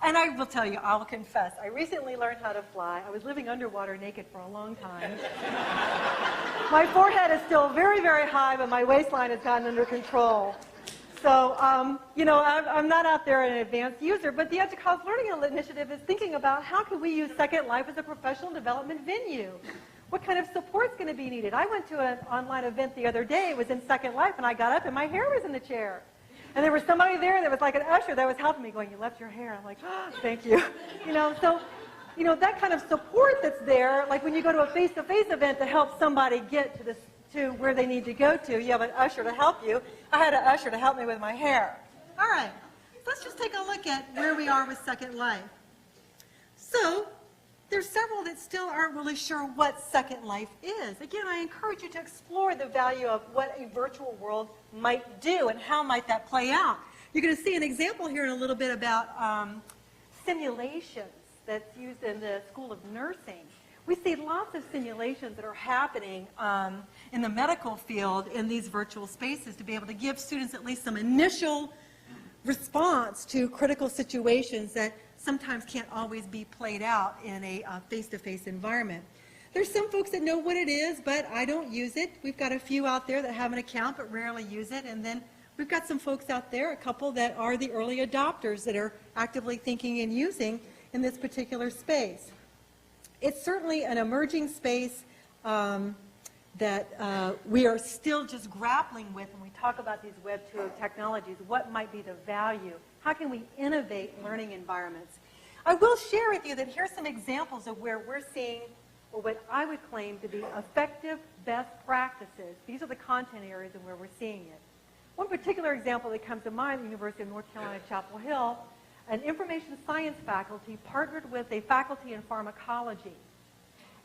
And I will tell you, I will confess, I recently learned how to fly. I was living underwater naked for a long time. My forehead is still very, very high, but my waistline has gotten under control. So, you know, I'm not out there an advanced user, but the EDUCAUSE Learning Initiative is thinking about how can we use Second Life as a professional development venue? What kind of support's going to be needed? I went to an online event the other day. It was in Second Life, and I got up, and my hair was in the chair. And there was somebody there that was like an usher that was helping me, going, "You left your hair." I'm like, "Oh, thank you." You know, so, you know, that kind of support that's there, like when you go to a face-to-face event to help somebody get to this, to where they need to go to, you have an usher to help you. I had an usher to help me with my hair. All right, so let's just take a look at where we are with Second Life. So, there's several that still aren't really sure what Second Life is. Again, I encourage you to explore the value of what a virtual world might do and how might that play out. You're going to see an example here in a little bit about simulations that's used in the School of Nursing. We see lots of simulations that are happening in the medical field in these virtual spaces to be able to give students at least some initial response to critical situations that sometimes can't always be played out in a face-to-face environment. There's some folks that know what it is, but I don't use it. We've got a few out there that have an account but rarely use it, and then we've got some folks out there, a couple that are the early adopters that are actively thinking and using in this particular space. It's certainly an emerging space that we are still just grappling with when we talk about these Web 2.0 technologies. What might be the value? How can we innovate learning environments? I will share with you that here's some examples of where we're seeing, or what I would claim to be effective best practices. These are the content areas and where we're seeing it. One particular example that comes to mind, the University of North Carolina, Chapel Hill, an information science faculty partnered with a faculty in pharmacology.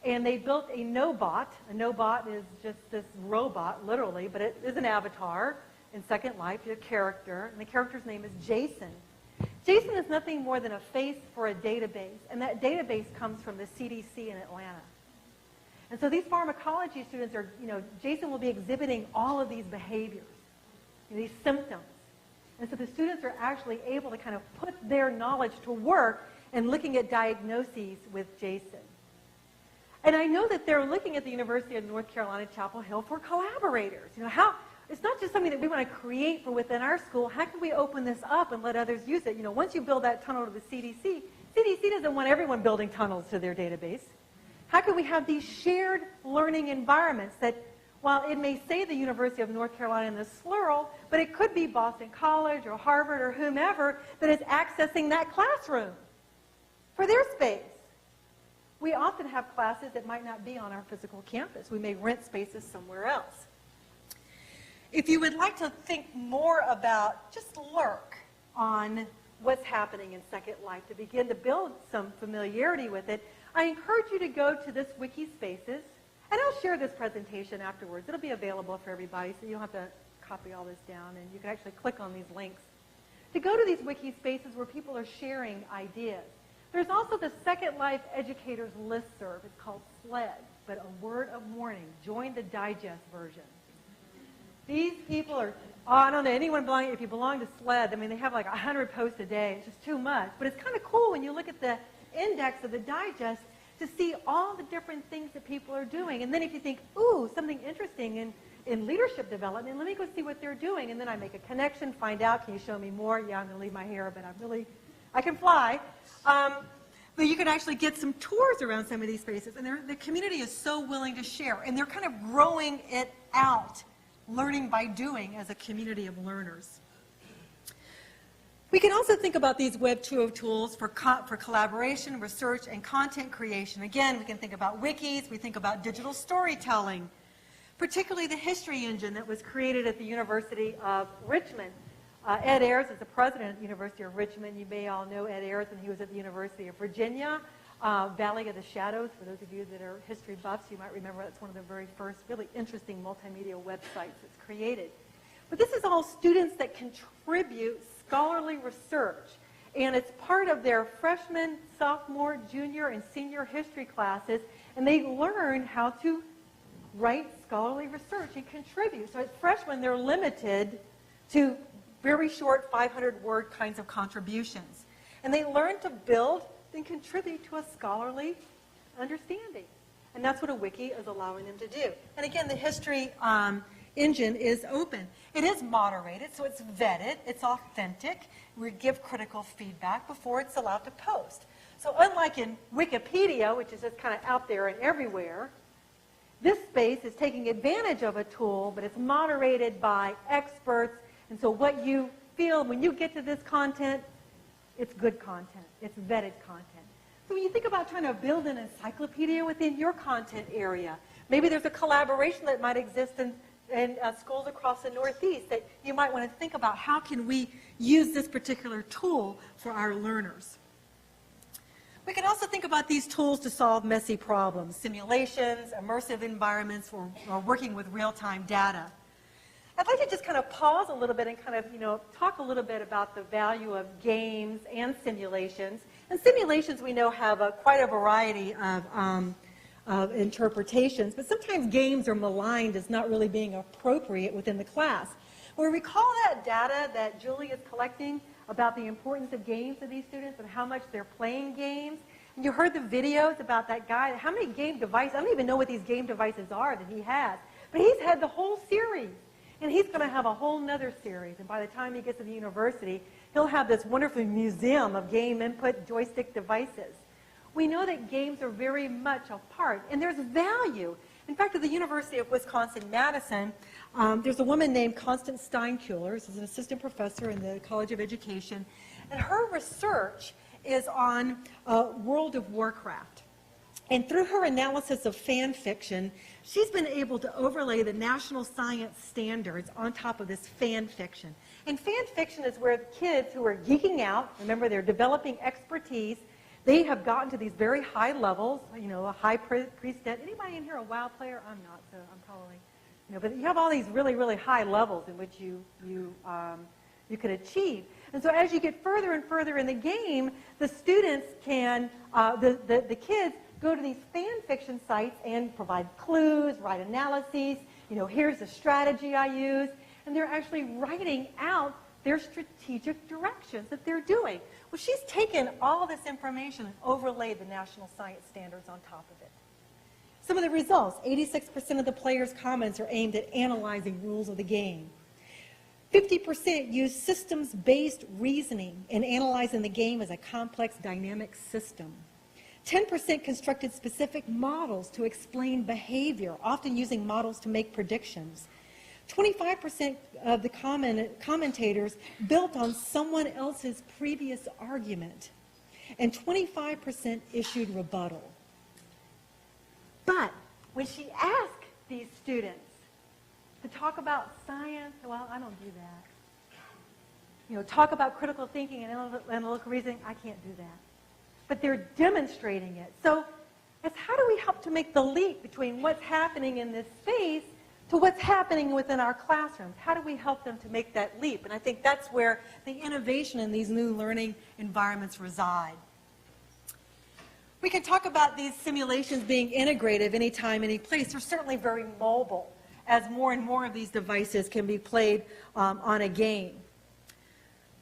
And they built a no-bot. A no-bot is just this robot, literally, but it is an avatar in Second Life, a character, and the character's name is Jason. Jason is nothing more than a face for a database, and that database comes from the CDC in Atlanta. And so these pharmacology students are, you know, Jason will be exhibiting all of these behaviors, these symptoms. And so the students are actually able to kind of put their knowledge to work in looking at diagnoses with Jason. And I know that they're looking at the University of North Carolina, Chapel Hill for collaborators. You know, how it's not just something that we want to create for within our school. How can we open this up and let others use it? You know, once you build that tunnel to the CDC, CDC doesn't want everyone building tunnels to their database. How can we have these shared learning environments that, while it may say the University of North Carolina in the slurl, but it could be Boston College or Harvard or whomever that is accessing that classroom for their space. We often have classes that might not be on our physical campus. We may rent spaces somewhere else. If you would like to think more about, just lurk on what's happening in Second Life to begin to build some familiarity with it, I encourage you to go to this Wiki Spaces, and I'll share this presentation afterwards. It'll be available for everybody, so you don't have to copy all this down, and you can actually click on these links. To go to these Wiki Spaces where people are sharing ideas. There's also the Second Life Educators Listserv. It's called SLED, but a word of warning. Join the digest version. These people are, I don't know, anyone belonging, if you belong to SLED, I mean, they have like 100 posts a day. It's just too much. But it's kind of cool when you look at the index of the digest to see all the different things that people are doing. And then if you think, ooh, something interesting in leadership development, let me go see what they're doing. And then I make a connection, find out, can you show me more? Yeah, I'm going to leave my hair, but I can fly. But you can actually get some tours around some of these spaces. And the community is so willing to share. And they're kind of growing it out, learning by doing as a community of learners. We can also think about these Web 2.0 tools for collaboration, research, and content creation. Again, we can think about wikis, we think about digital storytelling, particularly the history engine that was created at the University of Richmond. Ed Ayers is the president of the University of Richmond. You may all know Ed Ayers when he was at the University of Virginia. Valley of the Shadows, for those of you that are history buffs, you might remember that's one of the very first really interesting multimedia websites that's created. But this is all students that contribute scholarly research, and it's part of their freshman, sophomore, junior, and senior history classes, and they learn how to write scholarly research and contribute. So as freshmen, they're limited to very short 500-word kinds of contributions. And they learn to build and contribute to a scholarly understanding. And that's what a wiki is allowing them to do. And again, the history engine is open. It is moderated, so it's vetted, it's authentic. We give critical feedback before it's allowed to post. So unlike in Wikipedia, which is just kind of out there and everywhere, this space is taking advantage of a tool, but it's moderated by experts. And so what you feel when you get to this content, it's good content. It's vetted content. So when you think about trying to build an encyclopedia within your content area, maybe there's a collaboration that might exist in schools across the Northeast that you might want to think about. How can we use this particular tool for our learners? We can also think about these tools to solve messy problems, simulations, immersive environments, or working with real-time data. I'd like to just kind of pause a little bit and kind of, talk a little bit about the value of games and simulations. And simulations, we know, have quite a variety of interpretations, but sometimes games are maligned as not really being appropriate within the class. When we recall that data that Julie is collecting about the importance of games to these students and how much they're playing games, and you heard the videos about that guy, how many game devices, I don't even know what these game devices are that he has, but he's had the whole series. And he's going to have a whole nother series. And by the time he gets to the university, he'll have this wonderful museum of game input joystick devices. We know that games are very much a part, and there's value. In fact, at the University of Wisconsin-Madison, there's a woman named Constance Steinkuhler. She's an assistant professor in the College of Education. And her research is on World of Warcraft. And through her analysis of fan fiction, she's been able to overlay the national science standards on top of this fan fiction. And fan fiction is where kids who are geeking out, remember they're developing expertise, they have gotten to these very high levels, a high priestess. Anybody in here a WoW player? I'm not, so I'm probably, but you have all these really, really high levels in which you can achieve. And so as you get further and further in the game, the students can, the kids go to these fan fiction sites and provide clues, write analyses, here's the strategy I use, and they're actually writing out their strategic directions that they're doing. Well, she's taken all this information and overlaid the national science standards on top of it. Some of the results, 86% of the players' comments are aimed at analyzing rules of the game. 50% use systems-based reasoning in analyzing the game as a complex dynamic system. 10% constructed specific models to explain behavior, often using models to make predictions. 25% of the commentators built on someone else's previous argument. And 25% issued rebuttal. But when she asked these students to talk about science, well, I don't do that. Talk about critical thinking and analytical reasoning, I can't do that. But they're demonstrating it. So it's how do we help to make the leap between what's happening in this space to what's happening within our classrooms? How do we help them to make that leap? And I think that's where the innovation in these new learning environments reside. We can talk about these simulations being integrative anytime, any place. They're certainly very mobile, as more and more of these devices can be played on a game.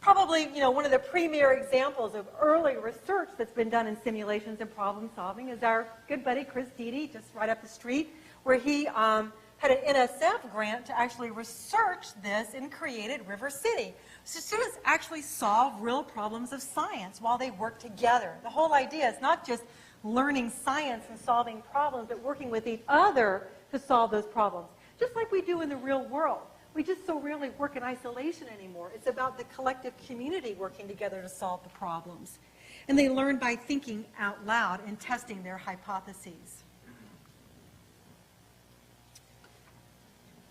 Probably, one of the premier examples of early research that's been done in simulations and problem solving is our good buddy Chris Deedy, just right up the street, where he had an NSF grant to actually research this and created River City. So students actually solve real problems of science while they work together. The whole idea is not just learning science and solving problems, but working with each other to solve those problems, just like we do in the real world. We just so rarely work in isolation anymore. It's about the collective community working together to solve the problems. And they learn by thinking out loud and testing their hypotheses.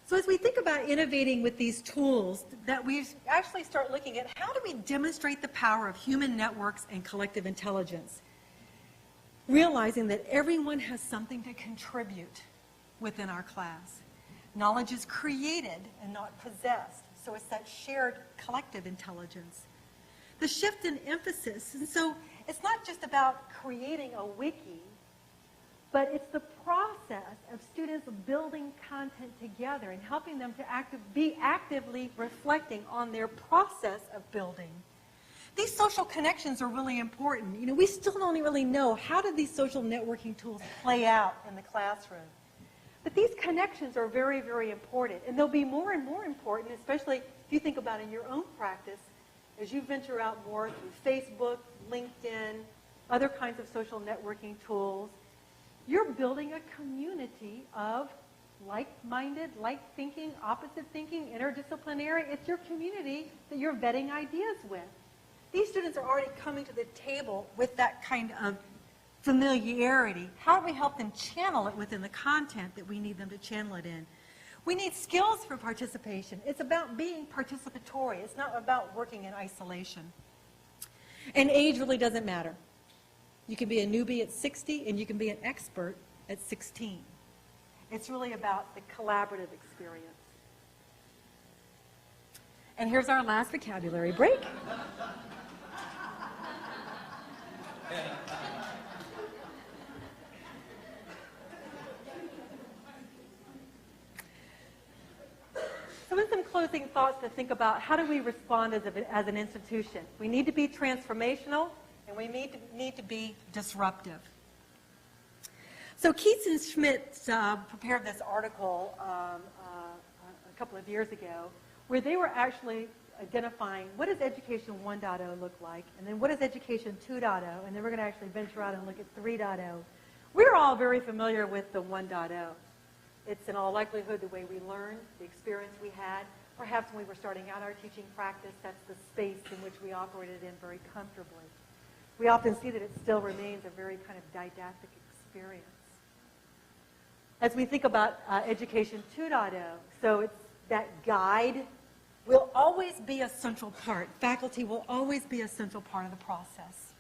So as we think about innovating with these tools, that we actually start looking at how do we demonstrate the power of human networks and collective intelligence, realizing that everyone has something to contribute within our class. Knowledge is created and not possessed, so it's that shared collective intelligence. The shift in emphasis, and so it's not just about creating a wiki, but it's the process of students building content together and helping them to be actively reflecting on their process of building. These social connections are really important. We still don't really know how do these social networking tools play out in the classroom. But these connections are very, very important, and they'll be more and more important, especially if you think about in your own practice, as you venture out more through Facebook, LinkedIn, other kinds of social networking tools. You're building a community of like-minded, like-thinking, opposite thinking, interdisciplinary. It's your community that you're vetting ideas with. These students are already coming to the table with that kind of familiarity. How do we help them channel it within the content that we need them to channel it in? We need skills for participation. It's about being participatory. It's not about working in isolation. And age really doesn't matter. You can be a newbie at 60 and you can be an expert at 16. It's really about the collaborative experience. And here's our last vocabulary break. So in some closing thoughts to think about how do we respond as an institution. We need to be transformational and we need to be disruptive. So Keats and Schmidt prepared this article a couple of years ago where they were actually identifying what does Education 1.0 look like, and then what is Education 2.0, and then we're going to actually venture out and look at 3.0. We're all very familiar with the 1.0. It's in all likelihood the way we learned, the experience we had. Perhaps when we were starting out our teaching practice, that's the space in which we operated in very comfortably. We often see that it still remains a very kind of didactic experience. As we think about Education 2.0, so it's that guide will always be a central part. Faculty will always be a central part of the process.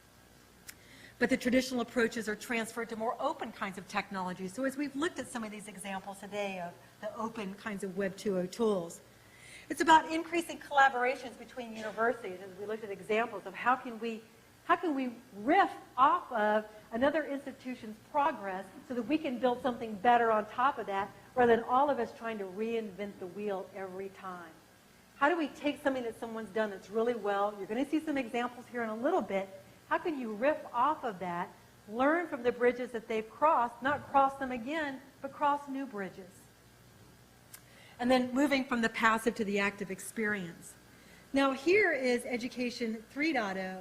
But the traditional approaches are transferred to more open kinds of technology. So as we've looked at some of these examples today of the open kinds of Web 2.0 tools, it's about increasing collaborations between universities as we looked at examples of how can we riff off of another institution's progress so that we can build something better on top of that rather than all of us trying to reinvent the wheel every time. How do we take something that someone's done that's really well? You're going to see some examples here in a little bit. How can you riff off of that, learn from the bridges that they've crossed, not cross them again, but cross new bridges? And then moving from the passive to the active experience. Now here is Education 3.0,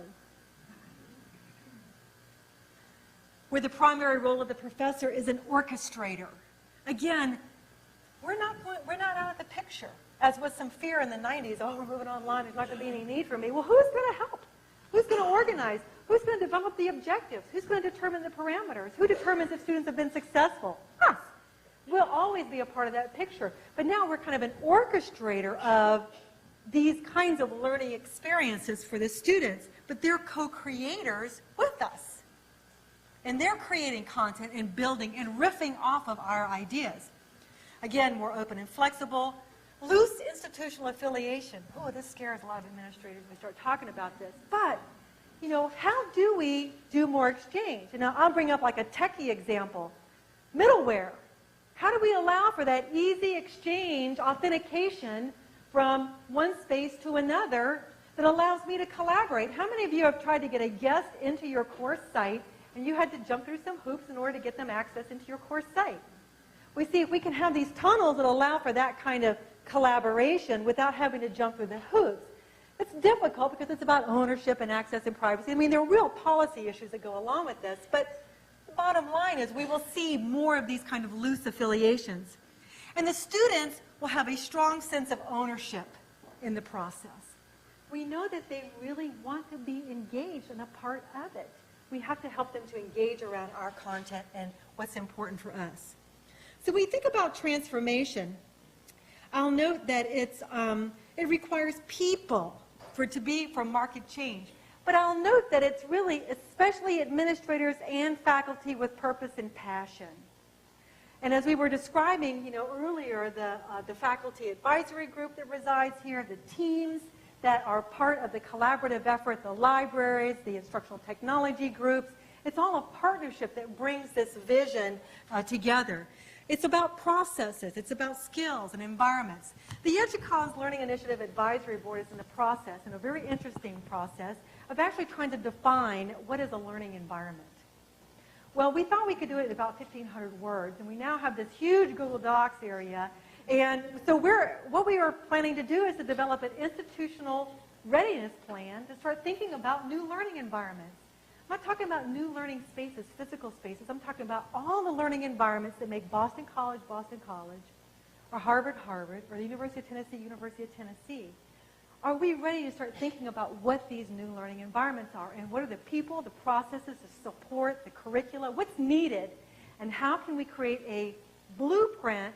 where the primary role of the professor is an orchestrator. Again, we're not out of the picture. As with some fear in the 90s, oh, we're moving online, there's not going to be any need for me. Well, who's going to help? Who's going to organize? Who's going to develop the objectives? Who's going to determine the parameters? Who determines if students have been successful? Us. We'll always be a part of that picture. But now we're kind of an orchestrator of these kinds of learning experiences for the students, but they're co-creators with us. And they're creating content and building and riffing off of our ideas. Again, more open and flexible. Loose institutional affiliation. Oh, this scares a lot of administrators when we start talking about this. But, you know, how do we do more exchange? And now I'll bring up like a techie example. Middleware. How do we allow for that easy exchange, authentication from one space to another that allows me to collaborate. How many of you have tried to get a guest into your course site and you had to jump through some hoops in order to get them access into your course site? We see if we can have these tunnels that allow for that kind of collaboration without having to jump through the hoops. It's difficult because it's about ownership and access and privacy. I mean, there are real policy issues that go along with this, but the bottom line is we will see more of these kind of loose affiliations. And the students will have a strong sense of ownership in the process. We know that they really want to be engaged and a part of it. We have to help them to engage around our content and what's important for us. So when we think about transformation, I'll note that it requires people for it to be for market change. But I'll note that it's really especially administrators and faculty with purpose and passion. And as we were describing, earlier, the faculty advisory group that resides here, the teams that are part of the collaborative effort, the libraries, the instructional technology groups, it's all a partnership that brings this vision together. It's about processes. It's about skills and environments. The EDUCAUSE Learning Initiative Advisory Board is in the process, and a very interesting process, of actually trying to define what is a learning environment. Well, we thought we could do it in about 1,500 words, and we now have this huge Google Docs area. And so what we are planning to do is to develop an institutional readiness plan to start thinking about new learning environments. I'm not talking about new learning spaces, physical spaces. I'm talking about all the learning environments that make Boston College, or Harvard, or the University of Tennessee. Are we ready to start thinking about what these new learning environments are, and what are the people, the processes, the support, the curricula, what's needed, and how can we create a blueprint,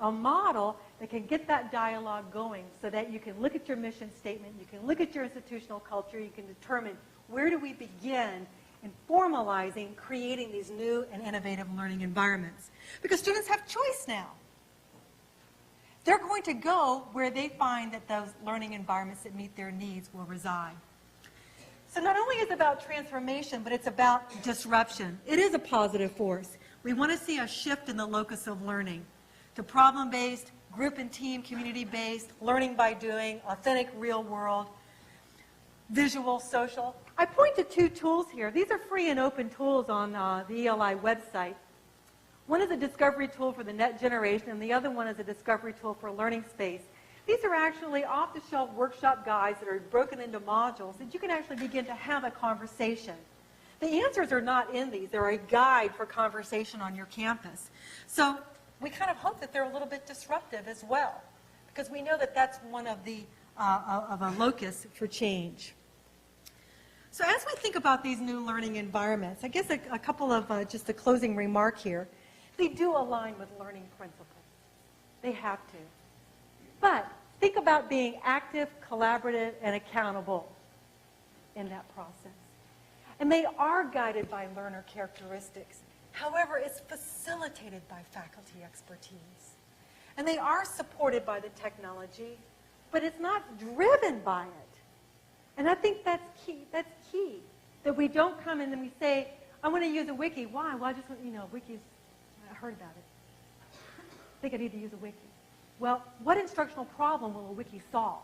a model that can get that dialogue going so that you can look at your mission statement, you can look at your institutional culture, you can determine where do we begin in formalizing, creating these new and innovative learning environments. Because students have choice now. They're going to go where they find that those learning environments that meet their needs will reside. So not only is it about transformation, but it's about disruption. It is a positive force. We want to see a shift in the locus of learning to problem-based, group and team, community-based, learning by doing, authentic, real world, visual, social. I point to two tools here. These are free and open tools on the ELI website. One is a discovery tool for the net generation, and the other one is a discovery tool for learning space. These are actually off-the-shelf workshop guides that are broken into modules that you can actually begin to have a conversation. The answers are not in these. They're a guide for conversation on your campus. So we kind of hope that they're a little bit disruptive as well, because we know that that's one of the of a locus for change. So as we think about these new learning environments, I guess a couple of just a closing remark here. They do align with learning principles. They have to. But think about being active, collaborative, and accountable in that process. And they are guided by learner characteristics. However, it's facilitated by faculty expertise. And they are supported by the technology, but it's not driven by it. And I think that's key. That's key. That we don't come in and we say, I want to use a wiki. Why? Well, I just want, wikis, I heard about it. I think I need to use a wiki. Well, what instructional problem will a wiki solve?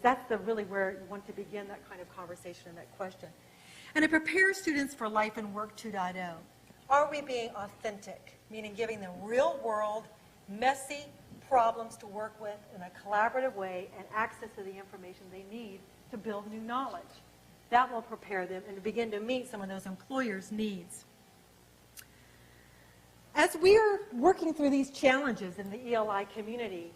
That's really where you want to begin that kind of conversation and that question. And it prepares students for life and work 2.0. Are we being authentic? Meaning giving them real world, messy problems to work with in a collaborative way and access to the information they need to build new knowledge. That will prepare them and begin to meet some of those employers' needs. As we are working through these challenges in the ELI community,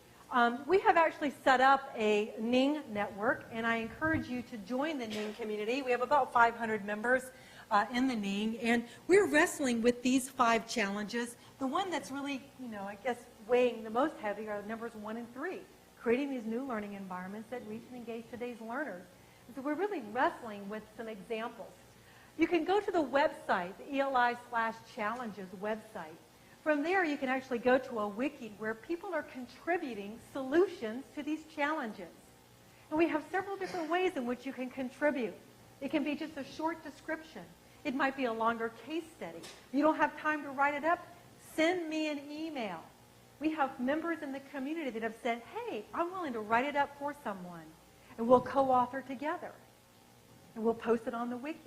we have actually set up a NING network, and I encourage you to join the NING community. We have about 500 members in the NING, and we're wrestling with these 5 challenges. The one that's really, I guess, weighing the most heavy are numbers 1 and 3, creating these new learning environments that reach and engage today's learners. And so we're really wrestling with some examples. You can go to the website, the ELI/challenges website. From there, you can actually go to a wiki where people are contributing solutions to these challenges. And we have several different ways in which you can contribute. It can be just a short description. It might be a longer case study. If you don't have time to write it up, send me an email. We have members in the community that have said, hey, I'm willing to write it up for someone. and we'll co-author together. And we'll post it on the wiki.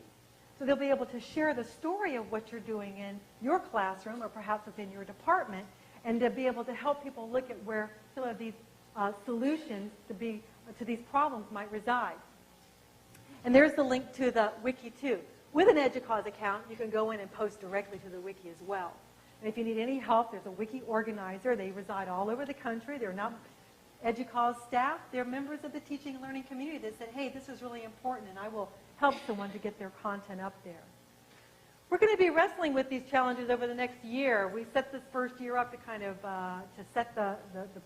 So they'll be able to share the story of what you're doing in your classroom or perhaps within your department, and to be able to help people look at where some of these solutions to these problems might reside. And there's the link to the wiki too. With an EDUCAUSE account, you can go in and post directly to the wiki as well. And if you need any help, there's a wiki organizer. They reside all over the country. They're not EDUCAUSE staff. They're members of the teaching and learning community that said, hey, this is really important, and I will help someone to get their content up there. We're going to be wrestling with these challenges over the next year. We set this first year up to kind of to set the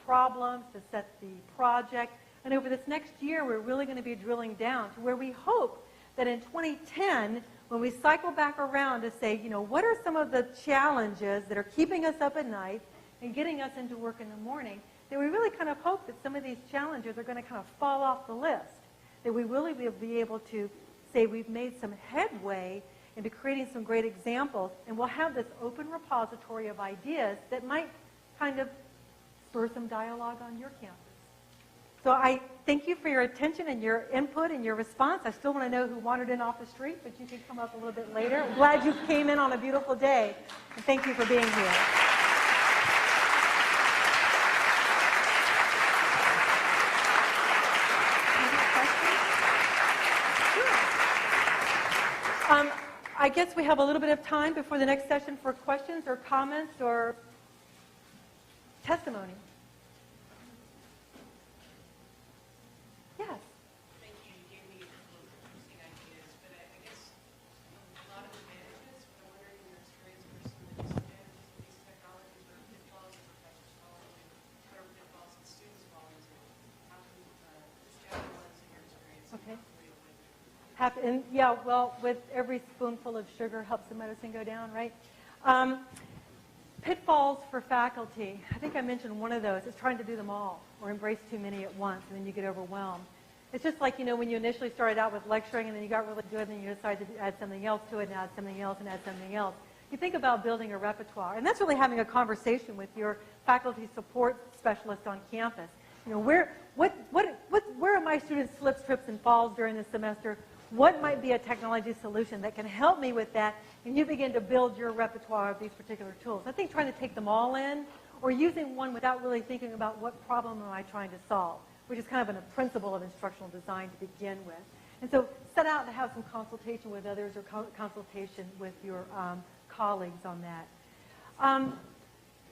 problems, to set the project. And over this next year, we're really going to be drilling down to where we hope that in 2010, when we cycle back around to say, you know, what are some of the challenges that are keeping us up at night and getting us into work in the morning, that we really kind of hope that some of these challenges are going to kind of fall off the list, that we really will be able to say we've made some headway into creating some great examples, and we'll have this open repository of ideas that might kind of spur some dialogue on your campus. So I thank you for your attention and your input and your response. I still want to know who wandered in off the street, but you can come up a little bit later. I'm glad you came in on a beautiful day, and thank you for being here. I guess we have a little bit of time before the next session for questions or comments or testimony. Yes. Thank you. You gave me a couple of interesting ideas, but I guess a lot of advantages, but I'm wondering in your experience for some of these technologies or pitfalls that professors fall into, what are pitfalls that students fall into? How can just general ones in your experience? Okay. And yeah, well, with every spoonful of sugar helps the medicine go down, right? Pitfalls for faculty. I think I mentioned one of those. It's trying to do them all or embrace too many at once, and then you get overwhelmed. It's just like, you know, when you initially started out with lecturing and then you got really good and then you decided to add something else to it and add something else and add something else. You think about building a repertoire, and that's really having a conversation with your faculty support specialist on campus. You know, where are my students' slips, trips, and falls during the semester? What might be a technology solution that can help me with that? And you begin to build your repertoire of these particular tools. I think trying to take them all in or using one without really thinking about what problem am I trying to solve, which is kind of a principle of instructional design to begin with. And so set out to have some consultation with others or consultation with your colleagues on that.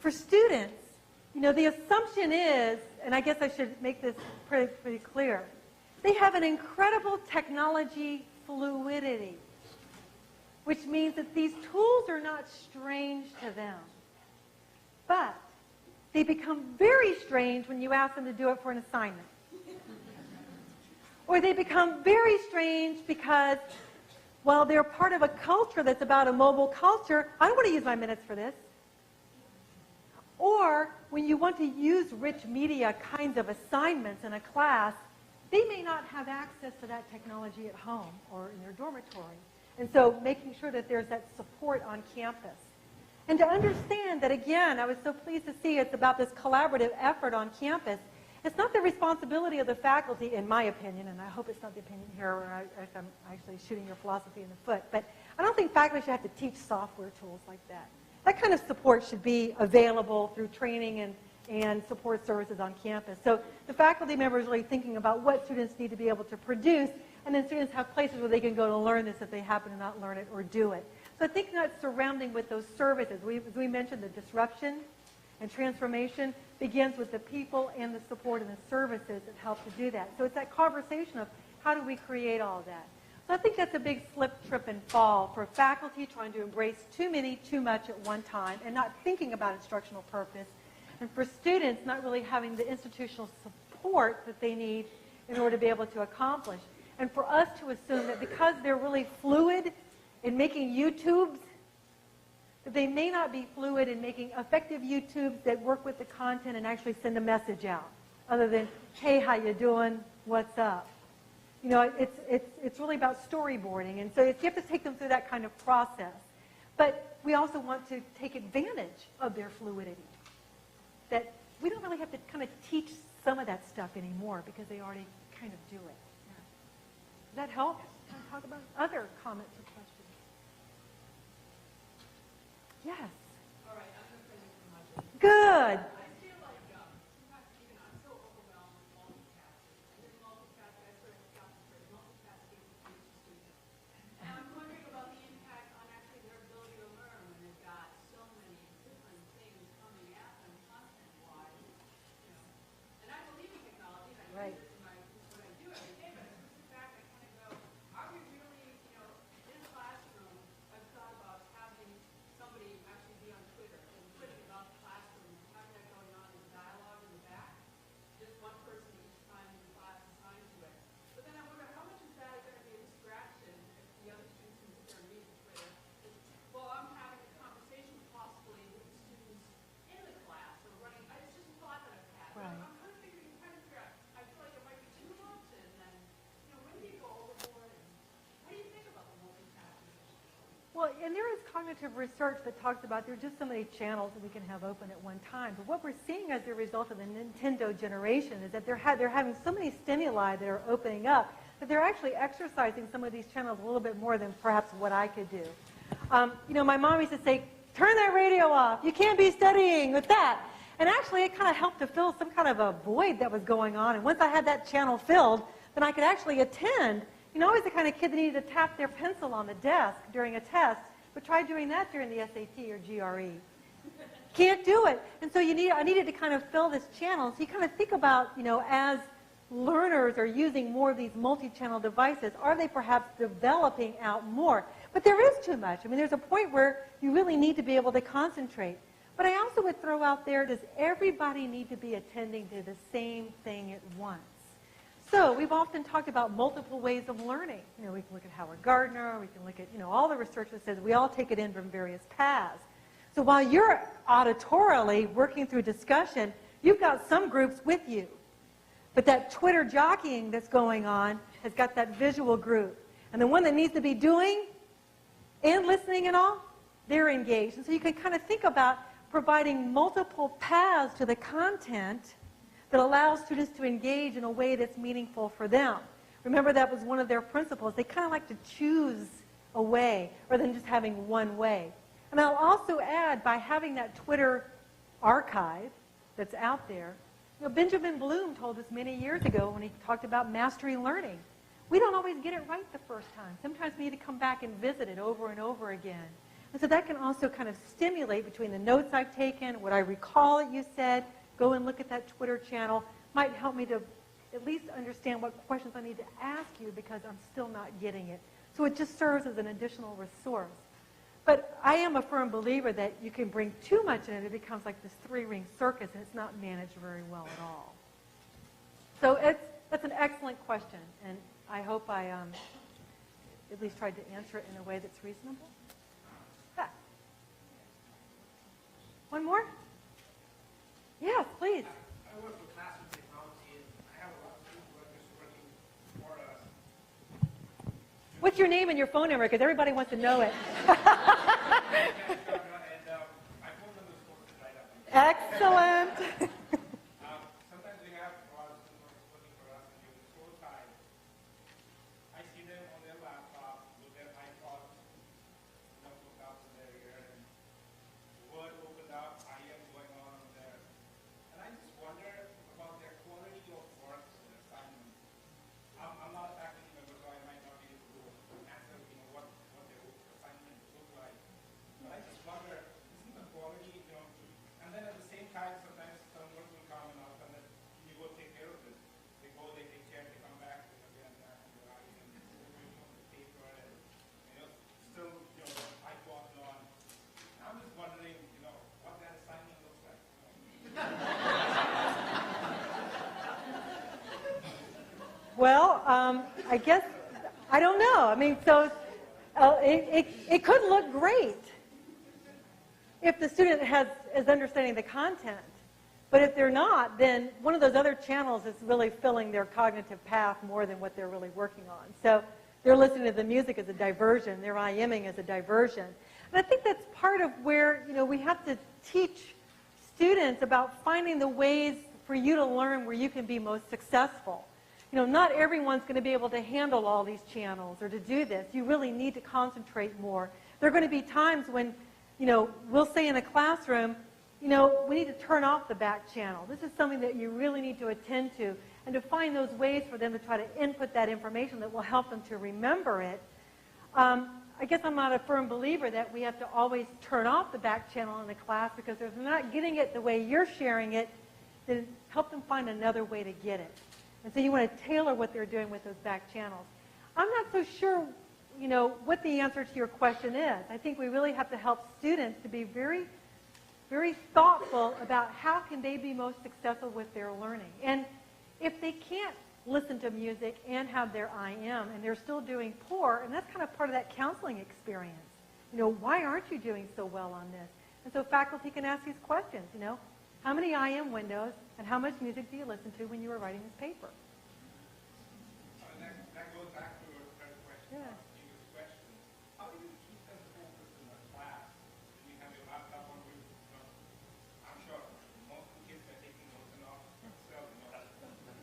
For students, you know, the assumption is, and I guess I should make this pretty clear, they have an incredible technology fluidity, which means that these tools are not strange to them. But they become very strange when you ask them to do it for an assignment. Or they become very strange because, while they're part of a culture that's about a mobile culture, I don't want to use my minutes for this. Or when you want to use rich media kinds of assignments in a class, they may not have access to that technology at home or in their dormitory. And so making sure that there's that support on campus. And to understand that, again, I was so pleased to see it's about this collaborative effort on campus. It's not the responsibility of the faculty, in my opinion, and I hope it's not the opinion here where I'm actually shooting your philosophy in the foot, but I don't think faculty should have to teach software tools like that. That kind of support should be available through training and support services on campus. So the faculty members are really thinking about what students need to be able to produce, and then students have places where they can go to learn this if they happen to not learn it or do it. So I think that surrounding with those services, as we mentioned, the disruption and transformation begins with the people and the support and the services that help to do that. So it's that conversation of how do we create all of that. So I think that's a big slip, trip, and fall for faculty trying to embrace too many, too much at one time and not thinking about instructional purpose. And for students, not really having the institutional support that they need in order to be able to accomplish. And for us to assume that because they're really fluid in making YouTubes, that they may not be fluid in making effective YouTubes that work with the content and actually send a message out, other than, hey, how you doing, what's up? You know, it's really about storyboarding. And so you have to take them through that kind of process. But we also want to take advantage of their fluidity. That we don't really have to kind of teach some of that stuff anymore because they already kind of do it. Does that help? Can I talk about other comments or questions? Yes. All right, I'm going to bring it from my Good. I feel like sometimes even I'm so overwhelmed with multitasking. I did multitasking, I sort of concentrate. Multitasking is a student. And I'm wondering about the impact on actually their ability to learn when they've got so many different things coming at them content-wise. You know. And I believe in technology, and I use it in what I do every day, but it's just the fact I kind of go, are we really, you know, in a classroom, I've thought about having somebody actually be on Twitter and tweeting about the classroom and having that going on in the dialogue in the back. Just one person each time in the class assigned to it. But then I wonder how much is that going to be a distraction if the other students can sit there and read the Twitter? Well, I'm having a conversation possibly with the students in the class or running. It's just a thought that I've had. Right. I'm kind of figuring, I feel like it might be too much, and then, you know, when do you go overboard? And what do you think about the multitasking? Well, and there is cognitive research that talks about there are just so many channels that we can have open at one time. But what we're seeing as a result of the Nintendo generation is that they're having so many stimuli that are opening up that they're actually exercising some of these channels a little bit more than perhaps what I could do. You know, my mom used to say, turn that radio off. You can't be studying with that. And actually, it kind of helped to fill some kind of a void that was going on. And once I had that channel filled, then I could actually attend. You know, I was the kind of kid that needed to tap their pencil on the desk during a test, but try doing that during the SAT or GRE. Can't do it. And so I needed to kind of fill this channel. So you kind of think about, you know, as learners are using more of these multi-channel devices, are they perhaps developing out more? But there is too much. I mean, there's a point where you really need to be able to concentrate. But I also would throw out there, does everybody need to be attending to the same thing at once? So we've often talked about multiple ways of learning. You know, we can look at Howard Gardner, we can look at, you know, all the research that says we all take it in from various paths. So while you're auditorily working through discussion, you've got some groups with you. But that Twitter jockeying that's going on has got that visual group. And the one that needs to be doing and listening and all, they're engaged. And so you can kind of think about providing multiple paths to the content that allows students to engage in a way that's meaningful for them. Remember, that was one of their principles. They kind of like to choose a way rather than just having one way. And I'll also add, by having that Twitter archive that's out there, you know, Benjamin Bloom told us many years ago when he talked about mastery learning, we don't always get it right the first time. Sometimes we need to come back and visit it over and over again. And so that can also kind of stimulate between the notes I've taken, what I recall that you said, go and look at that Twitter channel, might help me to at least understand what questions I need to ask you because I'm still not getting it. So it just serves as an additional resource. But I am a firm believer that you can bring too much in it, it becomes like this three-ring circus, and it's not managed very well at all. So that's an excellent question, and I hope I at least tried to answer it in a way that's reasonable. Yeah. One more? Yes, please. I work with classroom technology, and I have a lot of student workers working for us. What's your name and your phone number? Because everybody wants to know it. Excellent. Sometimes we have a lot of students working for us, and during the school time, I see them on their laptop with their iPods, notebook up in their ear, and Word opened up, IM going on there. And I just wonder about their quality of work and assignments. I'm not a faculty member, so I might not be able to answer, you know, what their assignments look like. But I just wonder, isn't the quality, you know, and then at the same time, sometimes some work will come and all, and then you go take care of it. They go, they take care, they come back, and again, and they're writing and reviewing on the paper, and, you know, still, you know, iPod on. I'm just wondering, you know, what that assignment looks like. Well, I guess, I don't know. I mean, so it could look great if the student is understanding the content. But if they're not, then one of those other channels is really filling their cognitive path more than what they're really working on. So they're listening to the music as a diversion. They're IMing as a diversion. And I think that's part of where, you know, we have to teach students about finding the ways for you to learn where you can be most successful. not everyone's going to be able to handle all these channels or to do this. You really need to concentrate more. There are going to be times when, we'll say in a classroom, we need to turn off the back channel. This is something that you really need to attend to, and to find those ways for them to try to input that information that will help them to remember it. I guess I'm not a firm believer that we have to always turn off the back channel in the class, because if they're not getting it the way you're sharing it, then help them find another way to get it. And so you want to tailor what they're doing with those back channels. I'm not so sure, what the answer to your question is. I think we really have to help students to be very, very thoughtful about how can they be most successful with their learning. And if they can't listen to music and have their IM and they're still doing poor, and that's kind of part of that counseling experience. Why aren't you doing so well on this? And so faculty can ask these questions, how many IM windows and how much music do you listen to when you were writing this paper? That goes back to a question, English question. How do you keep them focused in the class? You have your laptop on you. I'm sure most of the kids are taking notes and all themselves.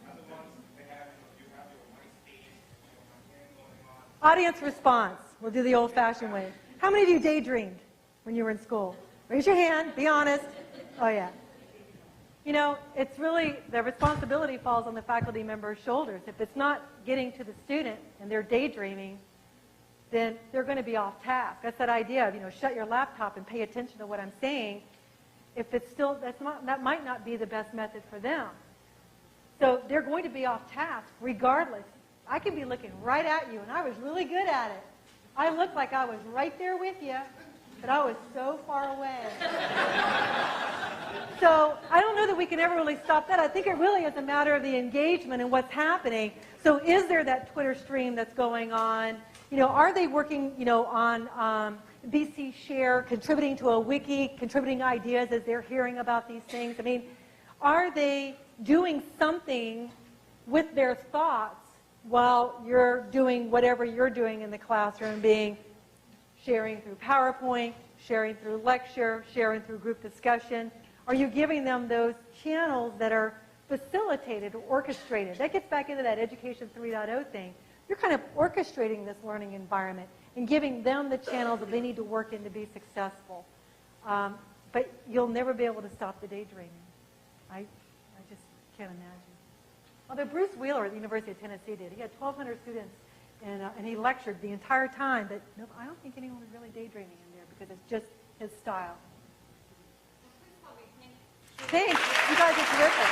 Other ones, they have, you have your MySpace, my hand going on. Audience response. We'll do the old-fashioned way. How many of you daydreamed when you were in school? Raise your hand. Be honest. Oh, yeah. It's really, the responsibility falls on the faculty member's shoulders. If it's not getting to the student and they're daydreaming, then they're going to be off task. That's that idea of, shut your laptop and pay attention to what I'm saying. If it's still, that might not be the best method for them. So they're going to be off task regardless. I could be looking right at you, and I was really good at it. I looked like I was right there with you, but I was so far away. So I don't know that we can ever really stop that. I think it really is a matter of the engagement and what's happening. So is there that Twitter stream that's going on? Are they working, on BC Share, contributing to a wiki, contributing ideas as they're hearing about these things? I mean, are they doing something with their thoughts while you're doing whatever you're doing in the classroom, sharing through PowerPoint, sharing through lecture, sharing through group discussion? Are you giving them those channels that are facilitated or orchestrated? That gets back into that Education 3.0 thing. You're kind of orchestrating this learning environment and giving them the channels that they need to work in to be successful. But you'll never be able to stop the daydreaming. I just can't imagine. Although Bruce Wheeler at the University of Tennessee did. He had 1,200 students, and he lectured the entire time. But no, I don't think anyone was really daydreaming in there, because it's just his style. Thanks. You guys are terrific.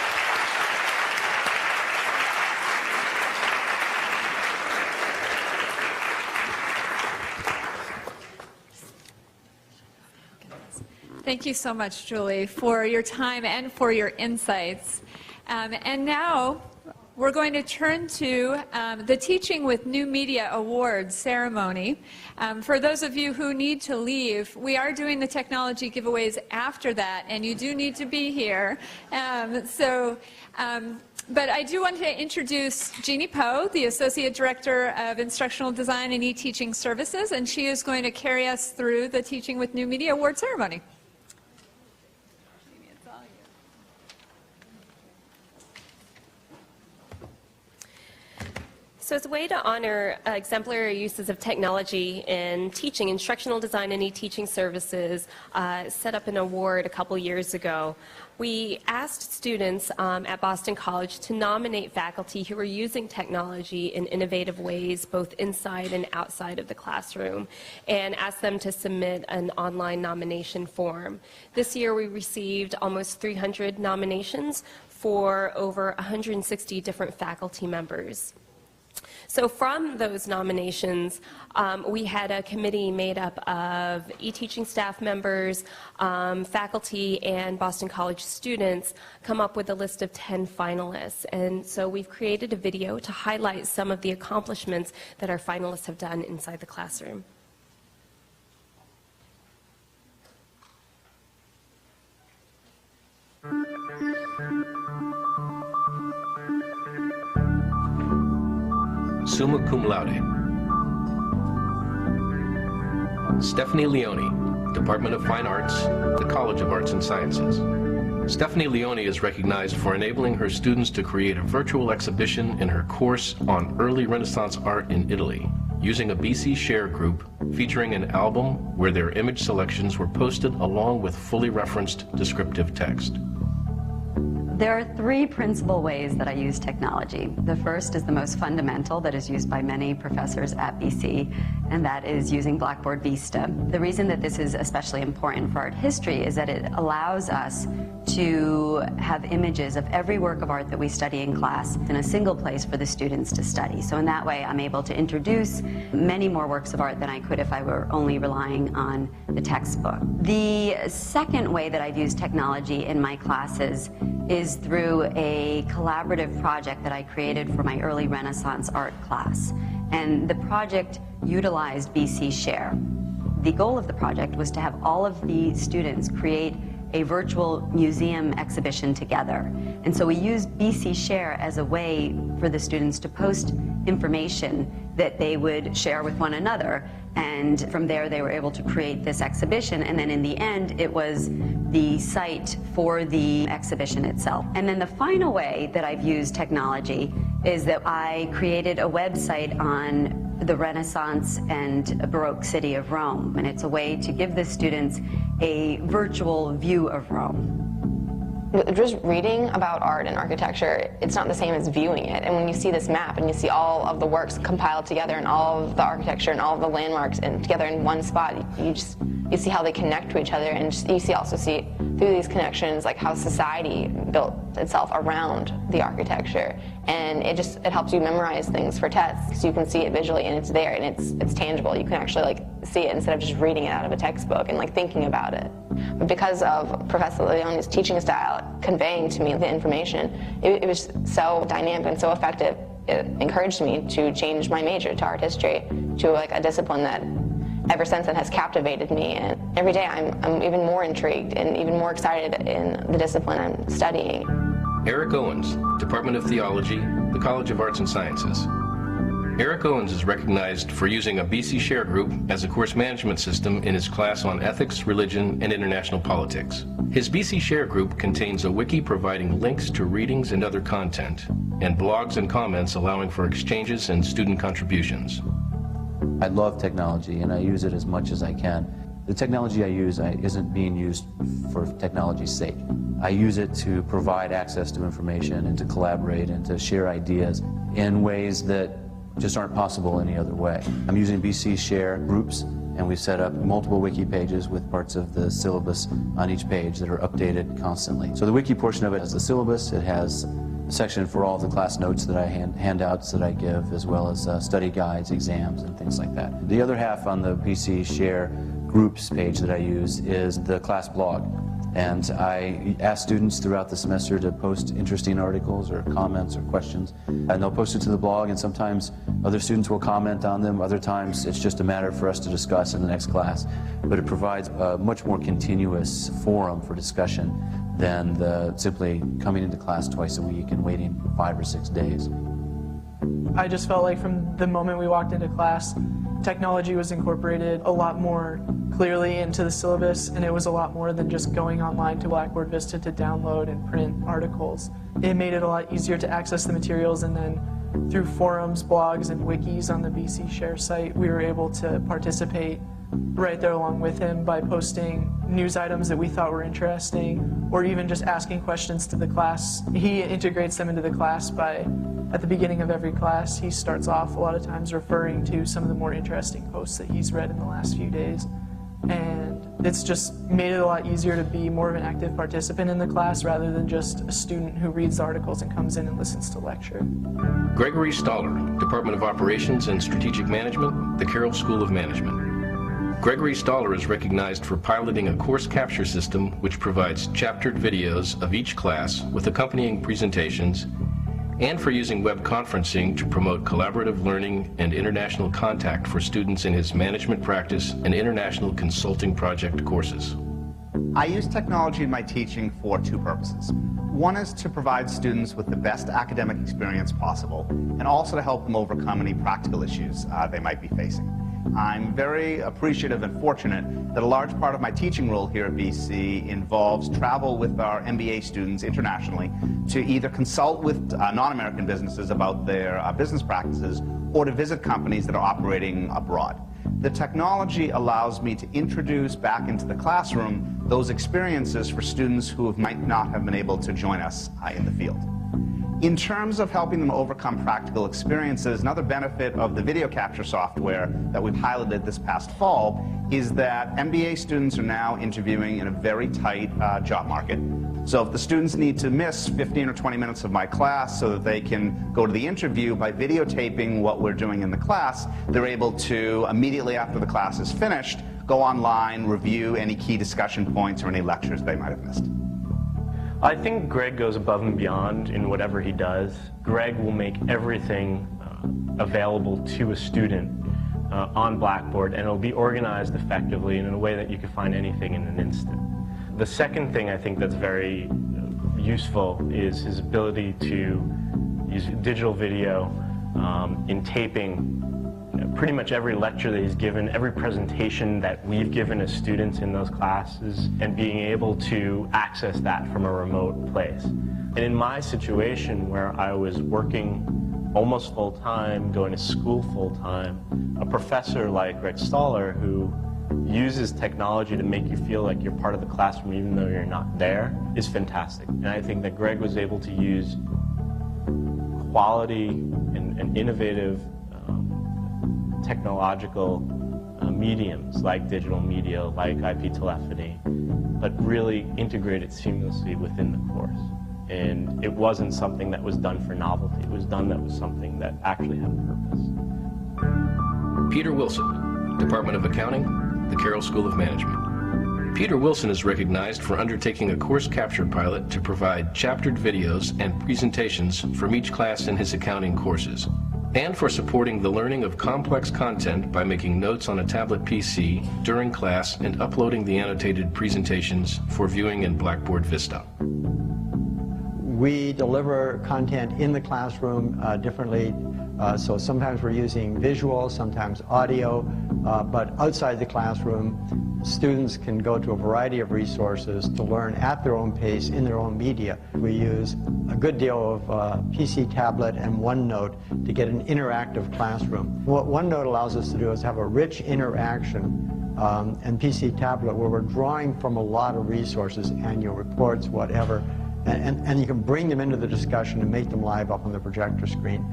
Thank you so much, Julie, for your time and for your insights. And now we're going to turn to the Teaching with New Media Awards ceremony. For those of you who need to leave, we are doing the technology giveaways after that, and you do need to be here. But I do want to introduce Jeannie Poe, the Associate Director of Instructional Design and eTeaching Services, and she is going to carry us through the Teaching with New Media Award ceremony. So as a way to honor exemplary uses of technology in teaching, Instructional Design and eTeaching Services set up an award a couple years ago. We asked students at Boston College to nominate faculty who are using technology in innovative ways, both inside and outside of the classroom, and asked them to submit an online nomination form. This year we received almost 300 nominations for over 160 different faculty members. So from those nominations, we had a committee made up of eTeaching staff members, faculty, and Boston College students come up with a list of 10 finalists. And so we've created a video to highlight some of the accomplishments that our finalists have done inside the classroom. Summa cum laude. Stephanie Leone, Department of Fine Arts, the College of Arts and Sciences. Stephanie Leone is recognized for enabling her students to create a virtual exhibition in her course on early Renaissance art in Italy, using a BC Share group featuring an album where their image selections were posted along with fully referenced descriptive text. There are three principal ways that I use technology. The first is the most fundamental that is used by many professors at BC, and that is using Blackboard Vista. The reason that this is especially important for art history is that it allows us to have images of every work of art that we study in class in a single place for the students to study. So in that way, I'm able to introduce many more works of art than I could if I were only relying on the textbook. The second way that I've used technology in my classes is through a collaborative project that I created for my early Renaissance art class. And the project utilized BC Share. The goal of the project was to have all of the students create a virtual museum exhibition together. And so we used BC Share as a way for the students to post information that they would share with one another. And from there, they were able to create this exhibition. And then in the end, it was the site for the exhibition itself. And then the final way that I've used technology is that I created a website on the Renaissance and Baroque city of Rome. And it's a way to give the students a virtual view of Rome. Just reading about art and architecture, it's not the same as viewing it. And when you see this map and you see all of the works compiled together and all of the architecture and all of the landmarks and together in one spot, you see how they connect to each other, and you also see through these connections like how society built itself around the architecture. And it helps you memorize things for tests, so you can see it visually and it's there and it's tangible. You can actually see it instead of just reading it out of a textbook and thinking about it. But because of Professor Leone's teaching style, conveying to me the information, it was so dynamic and so effective. It encouraged me to change my major to art history, to a discipline that ever since then has captivated me. And every day I'm even more intrigued and even more excited in the discipline I'm studying. Eric Owens, Department of Theology, the College of Arts and Sciences. Eric Owens is recognized for using a BC Share group as a course management system in his class on ethics, religion, and international politics. His BC Share group contains a wiki providing links to readings and other content, and blogs and comments allowing for exchanges and student contributions. I love technology and I use it as much as I can. The technology I use isn't being used for technology's sake. I use it to provide access to information and to collaborate and to share ideas in ways that just aren't possible any other way. I'm using BC Share groups, and we've set up multiple wiki pages with parts of the syllabus on each page that are updated constantly. So the wiki portion of it has the syllabus, it has a section for all the class notes that I handouts that I give, as well as study guides, exams, and things like that. The other half on the BC Share groups page that I use is the class blog. And I ask students throughout the semester to post interesting articles or comments or questions. And they'll post it to the blog, and sometimes other students will comment on them. Other times it's just a matter for us to discuss in the next class. But it provides a much more continuous forum for discussion than simply coming into class twice a week and waiting 5 or 6 days. I just felt like from the moment we walked into class, technology was incorporated a lot more clearly into the syllabus, and it was a lot more than just going online to Blackboard Vista to download and print articles. It made it a lot easier to access the materials, and then through forums, blogs, and wikis on the BC Share site, we were able to participate right there along with him by posting news items that we thought were interesting, or even just asking questions to the class. He integrates them into the class by, at the beginning of every class, he starts off a lot of times referring to some of the more interesting posts that he's read in the last few days. And it's just made it a lot easier to be more of an active participant in the class rather than just a student who reads the articles and comes in and listens to lecture. Gregory Stoller, Department of Operations and Strategic Management, the Carroll School of Management. Gregory Stoller is recognized for piloting a course capture system which provides chaptered videos of each class with accompanying presentations, and for using web conferencing to promote collaborative learning and international contact for students in his management practice and international consulting project courses. I use technology in my teaching for two purposes. One is to provide students with the best academic experience possible, and also to help them overcome any practical issues they might be facing. I'm very appreciative and fortunate that a large part of my teaching role here at BC involves travel with our MBA students internationally to either consult with non-American businesses about their business practices or to visit companies that are operating abroad. The technology allows me to introduce back into the classroom those experiences for students who might not have been able to join us in the field. In terms of helping them overcome practical experiences, another benefit of the video capture software that we piloted this past fall is that MBA students are now interviewing in a very tight job market. So if the students need to miss 15 or 20 minutes of my class so that they can go to the interview by videotaping what we're doing in the class, they're able to, immediately after the class is finished, go online, review any key discussion points or any lectures they might have missed. I think Greg goes above and beyond in whatever he does. Greg will make everything available to a student on Blackboard, and it'll be organized effectively and in a way that you can find anything in an instant. The second thing I think that's very useful is his ability to use digital video in taping pretty much every lecture that he's given, every presentation that we've given as students in those classes, and being able to access that from a remote place. And in my situation where I was working almost full-time, going to school full-time, a professor like Greg Stoller, who uses technology to make you feel like you're part of the classroom even though you're not there, is fantastic. And I think that Greg was able to use quality and innovative technological mediums like digital media, like IP telephony, but really integrate it seamlessly within the course. And it wasn't something that was done for novelty. It was done that was something that actually had a purpose. Peter Wilson, Department of Accounting, the Carroll School of Management. Peter Wilson is recognized for undertaking a course capture pilot to provide chaptered videos and presentations from each class in his accounting courses, and for supporting the learning of complex content by making notes on a tablet PC during class and uploading the annotated presentations for viewing in Blackboard Vista. We deliver content in the classroom differently. So sometimes we're using visual, sometimes audio, but outside the classroom, students can go to a variety of resources to learn at their own pace in their own media. We use a good deal of PC tablet and OneNote to get an interactive classroom. What OneNote allows us to do is have a rich interaction and PC tablet where we're drawing from a lot of resources, annual reports, whatever, and you can bring them into the discussion and make them live up on the projector screen.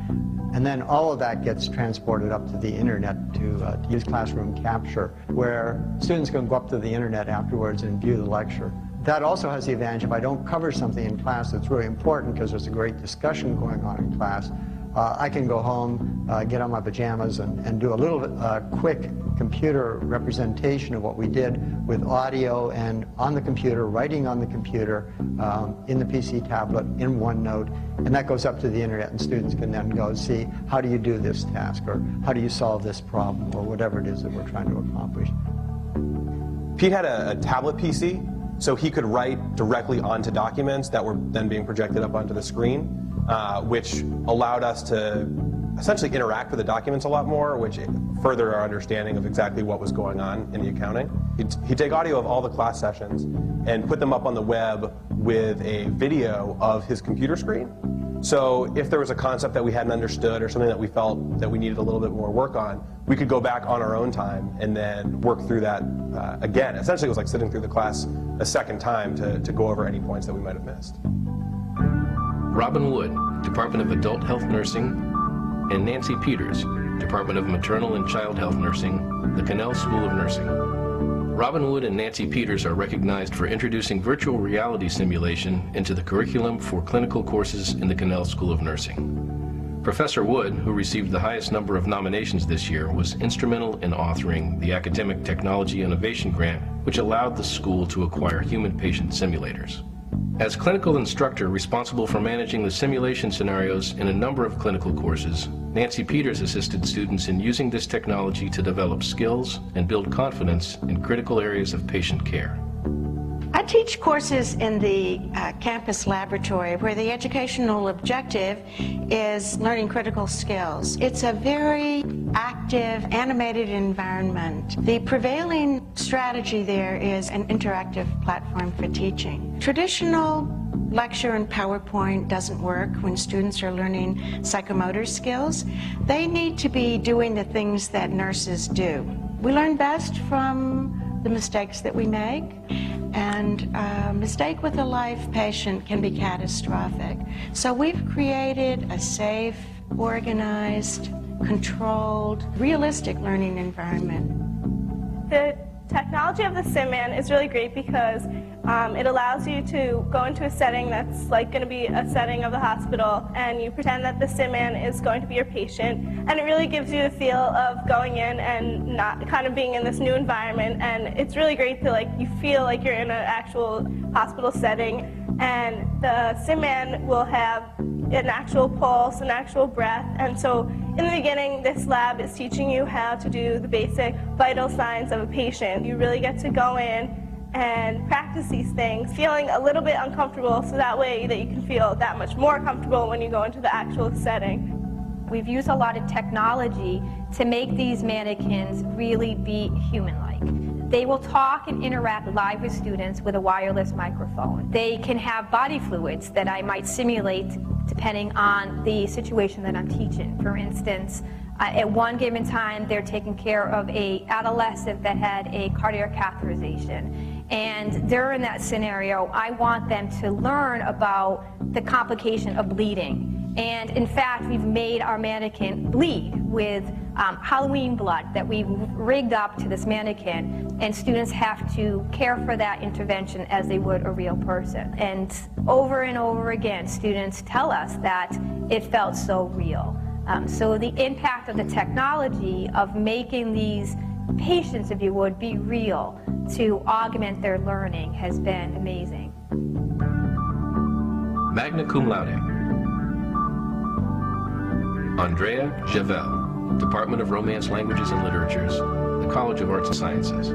And then all of that gets transported up to the internet to use classroom capture, where students can go up to the internet afterwards and view the lecture. That also has the advantage if I don't cover something in class that's really important because there's a great discussion going on in class, I can go home, get on my pajamas, and do a little quick computer representation of what we did with audio and on the computer, writing on the computer, in the PC tablet, in OneNote, and that goes up to the internet, and students can then go see how do you do this task, or how do you solve this problem, or whatever it is that we're trying to accomplish. Pete had a tablet PC, so he could write directly onto documents that were then being projected up onto the screen, which allowed us to essentially interact with the documents a lot more, which furthered our understanding of exactly what was going on in the accounting. He'd take audio of all the class sessions and put them up on the web with a video of his computer screen. So if there was a concept that we hadn't understood or something that we felt that we needed a little bit more work on, we could go back on our own time and then work through that again. Essentially, it was like sitting through the class a second time to go over any points that we might have missed. Robin Wood, Department of Adult Health Nursing, and Nancy Peters, Department of Maternal and Child Health Nursing, the Cannell School of Nursing. Robin Wood and Nancy Peters are recognized for introducing virtual reality simulation into the curriculum for clinical courses in the Cannell School of Nursing. Professor Wood, who received the highest number of nominations this year, was instrumental in authoring the Academic Technology Innovation Grant, which allowed the school to acquire human patient simulators. As clinical instructor responsible for managing the simulation scenarios in a number of clinical courses, Nancy Peters assisted students in using this technology to develop skills and build confidence in critical areas of patient care. I teach courses in the campus laboratory where the educational objective is learning critical skills. It's a very active, animated environment. The prevailing strategy there is an interactive platform for teaching. Traditional lecture and PowerPoint doesn't work when students are learning psychomotor skills. They need to be doing the things that nurses do. We learn best from the mistakes that we make, and a mistake with a live patient can be catastrophic. So we've created a safe, organized, controlled, realistic learning environment. The technology of the SimMan is really great because it allows you to go into a setting that's like going to be a setting of the hospital, and you pretend that the SimMan is going to be your patient, and it really gives you the feel of going in and not kind of being in this new environment, and it's really great to you feel like you're in an actual hospital setting, and the SimMan will have an actual pulse, an actual breath, and so in the beginning this lab is teaching you how to do the basic vital signs of a patient. You really get to go in and practice these things, feeling a little bit uncomfortable, so that way that you can feel that much more comfortable when you go into the actual setting. We've used a lot of technology to make these mannequins really be human-like. They will talk and interact live with students with a wireless microphone. They can have body fluids that I might simulate depending on the situation that I'm teaching. For instance, at one given time, they're taking care of an adolescent that had a cardiac catheterization. And during that scenario, I want them to learn about the complication of bleeding. And in fact, we've made our mannequin bleed with Halloween blood that we've rigged up to this mannequin, and students have to care for that intervention as they would a real person. And over again, students tell us that it felt so real. So the impact of the technology of making these patients, if you would, be real to augment their learning has been amazing. Magna cum laude. Andrea Javel, Department of Romance Languages and Literatures, the College of Arts and Sciences.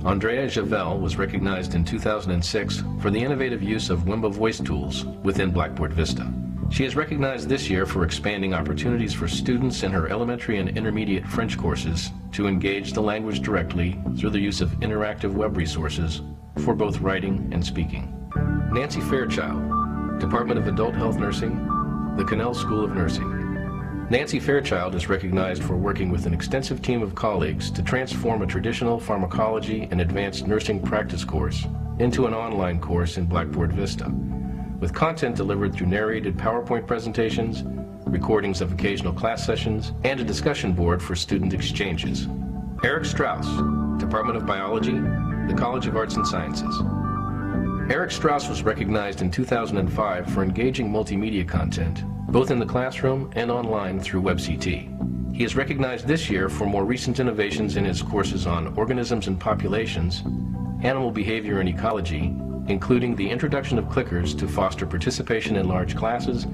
Andrea Javel was recognized in 2006 for the innovative use of Wimba voice tools within Blackboard Vista. She is recognized this year for expanding opportunities for students in her elementary and intermediate French courses to engage the language directly through the use of interactive web resources for both writing and speaking. Nancy Fairchild, Department of Adult Health Nursing, the Cannell School of Nursing. Nancy Fairchild is recognized for working with an extensive team of colleagues to transform a traditional pharmacology and advanced nursing practice course into an online course in Blackboard Vista, with content delivered through narrated PowerPoint presentations, recordings of occasional class sessions, and a discussion board for student exchanges. Eric Strauss, Department of Biology, the College of Arts and Sciences. Eric Strauss was recognized in 2005 for engaging multimedia content, both in the classroom and online through WebCT. He is recognized this year for more recent innovations in his courses on organisms and populations, animal behavior and ecology, including the introduction of clickers to foster participation in large classes,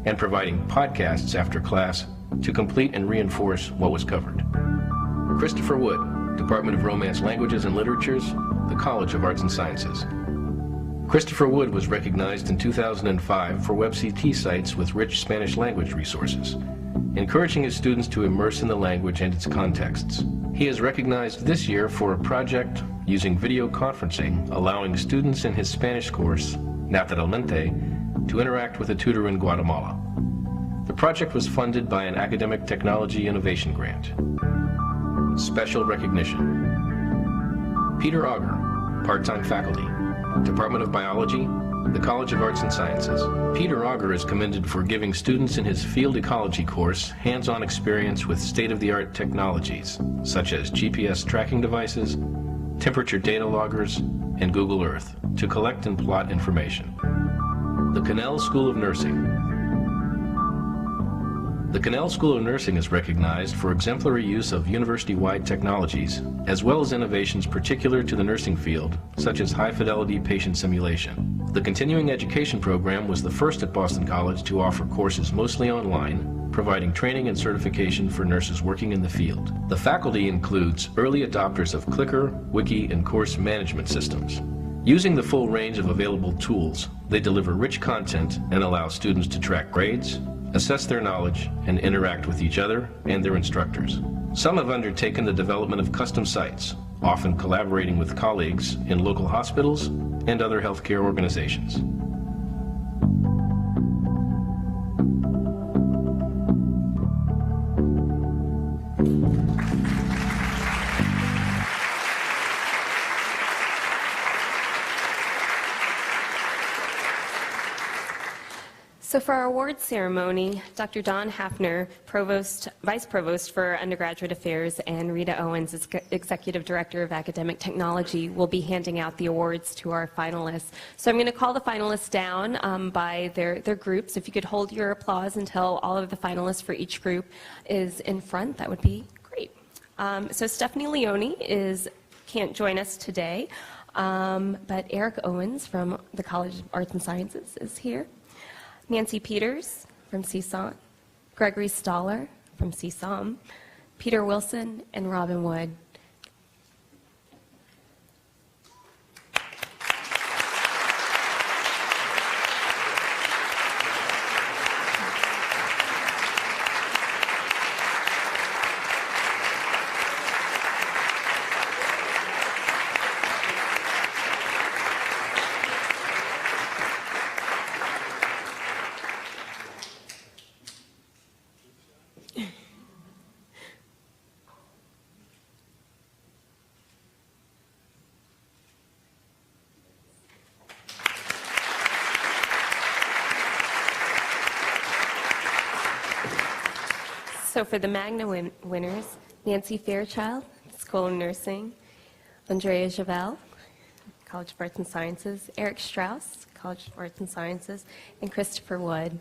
and providing podcasts after class to complete and reinforce what was covered. Christopher Wood, Department of Romance Languages and Literatures, the College of Arts and Sciences. Christopher Wood was recognized in 2005 for WebCT sites with rich Spanish language resources, encouraging his students to immerse in the language and its contexts. He is recognized this year for a project using video conferencing, allowing students in his Spanish course, Naturalmente, to interact with a tutor in Guatemala. The project was funded by an academic technology innovation grant. Special recognition. Peter Auger, part-time faculty, Department of Biology, the College of Arts and Sciences. Peter Auger is commended for giving students in his field ecology course hands-on experience with state-of-the-art technologies, such as GPS tracking devices, temperature data loggers, and Google Earth, to collect and plot information. The Cannell School of Nursing. The Cannell School of Nursing is recognized for exemplary use of university-wide technologies, as well as innovations particular to the nursing field, such as high-fidelity patient simulation. The continuing education program was the first at Boston College to offer courses mostly online, providing training and certification for nurses working in the field. The faculty includes early adopters of Clicker, Wiki, and course management systems. Using the full range of available tools, they deliver rich content and allow students to track grades, assess their knowledge, and interact with each other and their instructors. Some have undertaken the development of custom sites, often collaborating with colleagues in local hospitals and other healthcare organizations. So for our awards ceremony, Dr. Don Hafner, Vice Provost for Undergraduate Affairs, and Rita Owens, Executive Director of Academic Technology, will be handing out the awards to our finalists. So I'm going to call the finalists down by their groups. If you could hold your applause until all of the finalists for each group is in front, that would be great. So Stephanie Leone can't join us today, but Eric Owens from the College of Arts and Sciences is here. Nancy Peters from CSUN, Gregory Stoller from CSUM, Peter Wilson, and Robin Wood. So for the Magna winners, Nancy Fairchild, School of Nursing, Andrea Javel, College of Arts and Sciences, Eric Strauss, College of Arts and Sciences, and Christopher Wood.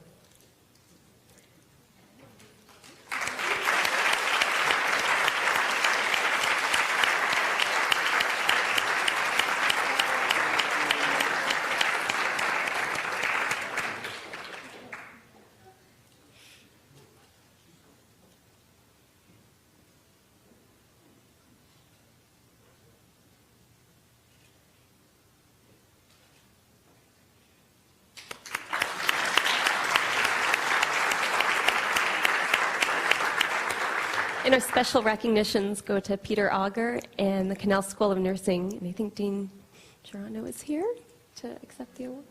And our special recognitions go to Peter Auger and the Cannell School of Nursing. And I think Dean Geronimo is here to accept the award.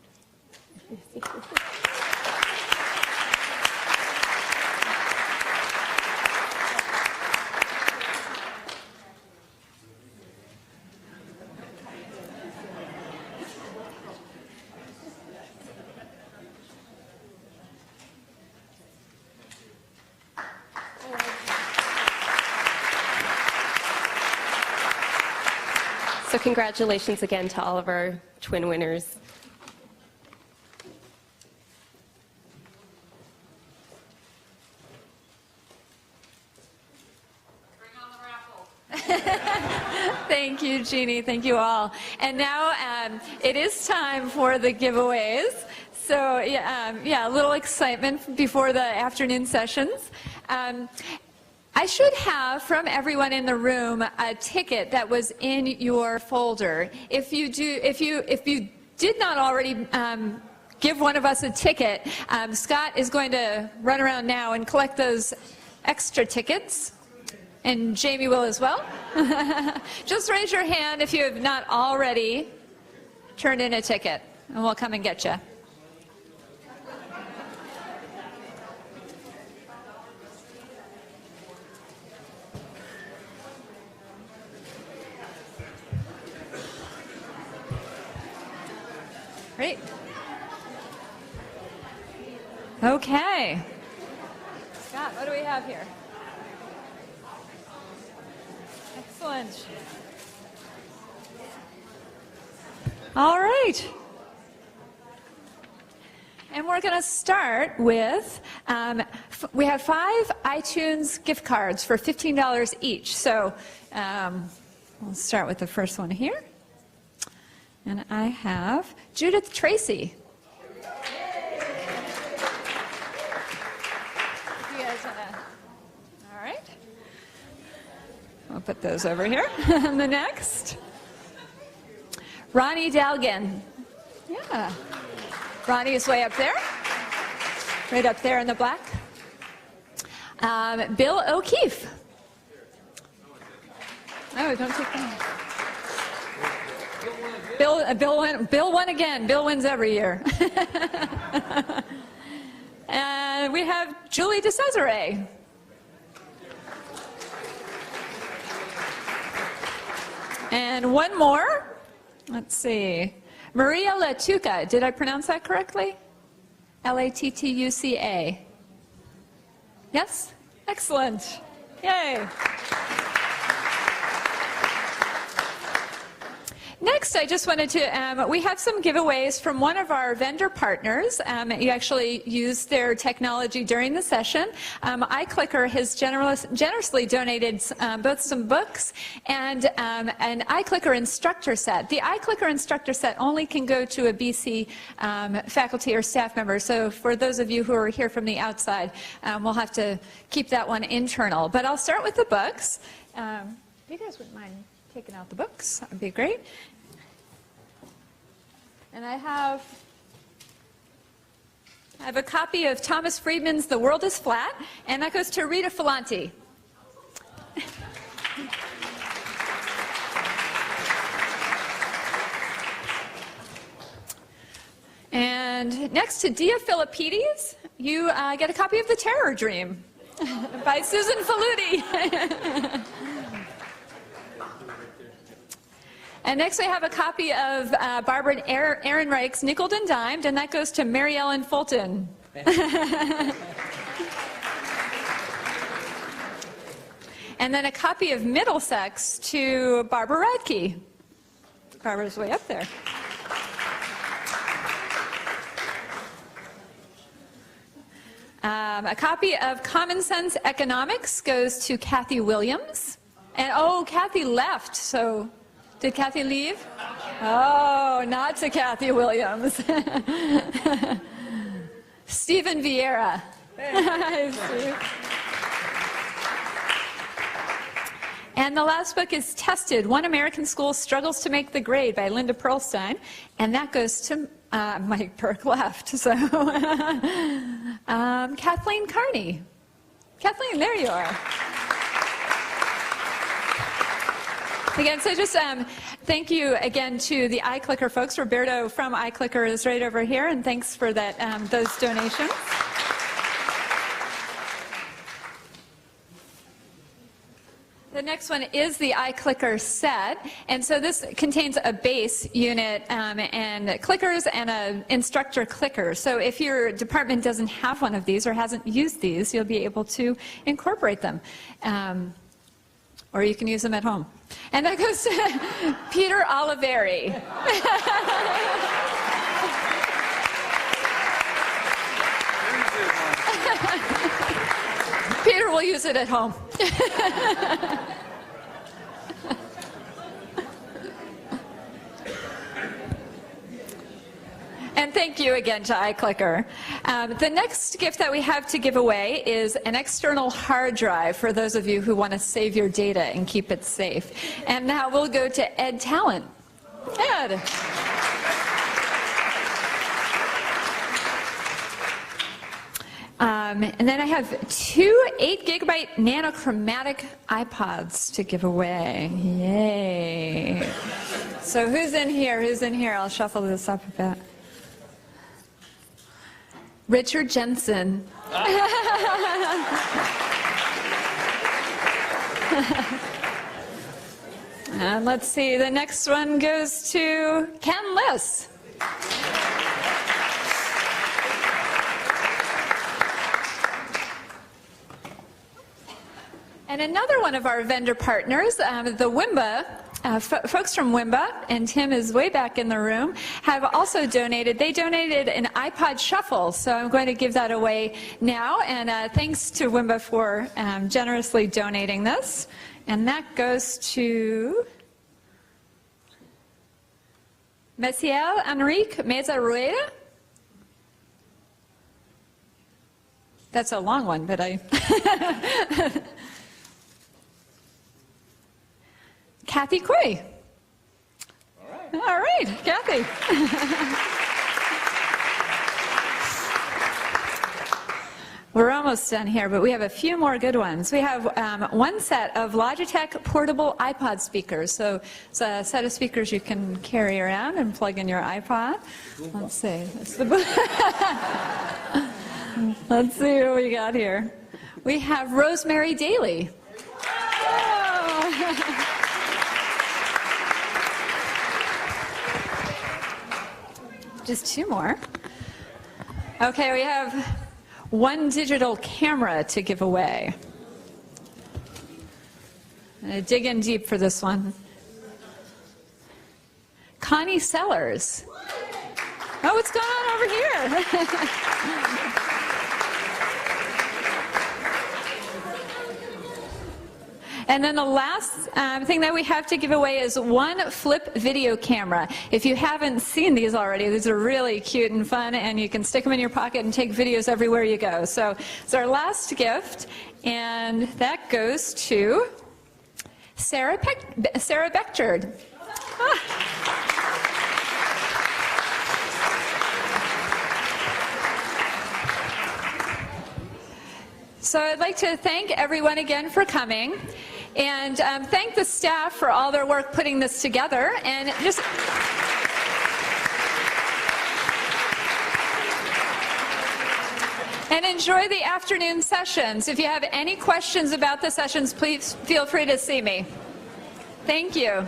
So congratulations again to all of our twin winners. Thank you, Jeannie. Thank you all. And now it is time for the giveaways. So yeah, a little excitement before the afternoon sessions. I should have from everyone in the room a ticket that was in your folder. If you did not already give one of us a ticket, Scott is going to run around now and collect those extra tickets. And Jamie will as well. Just raise your hand if you have not already turned in a ticket, and we'll come and get you. Great. Okay. Scott, what do we have here? Excellent. All right. And we're going to start with, we have 5 iTunes gift cards for $15 each. So we'll start with the first one here. And I have Judith Tracy. You guys want to? All right. I'll put those over here. And the next, Ronnie Dalgan. Yeah. Ronnie is way up there. Right up there in the black. Bill O'Keefe. Oh, don't take that. Bill won again. Bill wins every year. And we have Julie DeCesare. And one more. Let's see. Maria Latuca. Did I pronounce that correctly? L-A-T-T-U-C-A. Yes? Excellent. Yay. Next, I just wanted to, we have some giveaways from one of our vendor partners. You actually used their technology during the session. iClicker has generously donated both some books and an iClicker instructor set. The iClicker instructor set only can go to a BC faculty or staff member, so for those of you who are here from the outside, we'll have to keep that one internal. But I'll start with the books. If you guys wouldn't mind taking out the books, that would be great. And I have a copy of Thomas Friedman's The World is Flat, and that goes to Rita Falanti. And next to Dia Philippides, you get a copy of The Terror Dream by Susan Faludi. And next we have a copy of Barbara Ehrenreich's Nickeled and Dimed, and that goes to Mary Ellen Fulton. And then a copy of Middlesex to Barbara Radke. Barbara's way up there. A copy of Common Sense Economics goes to Kathy Williams. And oh, Kathy left, so... Did Kathy leave? Oh, not to Kathy Williams. Stephen Vieira. Hi, Steve. And the last book is Tested, One American School Struggles to Make the Grade by Linda Perlstein. And that goes to Mike Burke left. So Kathleen Carney. Kathleen, there you are. Again, so just thank you again to the iClicker folks. Roberto from iClicker is right over here, and thanks for that those donations. The next one is the iClicker set, and so this contains a base unit and clickers and an instructor clicker. So if your department doesn't have one of these or hasn't used these, you'll be able to incorporate them. Or you can use them at home. And that goes to Peter Oliveri. Peter will use it at home. And thank you again to iClicker. The next gift that we have to give away is an external hard drive for those of you who want to save your data and keep it safe. And now we'll go to Ed Talent. Ed. And then I have 2 8-gigabyte nanochromatic iPods to give away. Yay. So who's in here? Who's in here? I'll shuffle this up a bit. Richard Jensen. And let's see, the next one goes to Ken Liss. And another one of our vendor partners, the WIMBA, folks from WIMBA, and Tim is way back in the room, have also donated. They donated an iPod Shuffle, so I'm going to give that away now. And thanks to WIMBA for generously donating this. And that goes to Messiel Enrique Meza Rueda. That's a long one, but I... Kathy Quay. All right. All right, Kathy. We're almost done here, but we have a few more good ones. We have one set of Logitech portable iPod speakers. So it's a set of speakers you can carry around and plug in your iPod. Let's see. Let's see what we got here. We have Rosemary Daly. Just two more. Okay, we have one digital camera to give away. I'm going to dig in deep for this one. Connie Sellers. Oh, what's going on over here? And then the last thing that we have to give away is one flip video camera. If you haven't seen these already, these are really cute and fun, and you can stick them in your pocket and take videos everywhere you go. So it's our last gift, and that goes to Sarah Beckchard. So I'd like to thank everyone again for coming, and thank the staff for all their work putting this together, and just and enjoy the afternoon sessions. If you have any questions about the sessions, please feel free to see me. Thank you.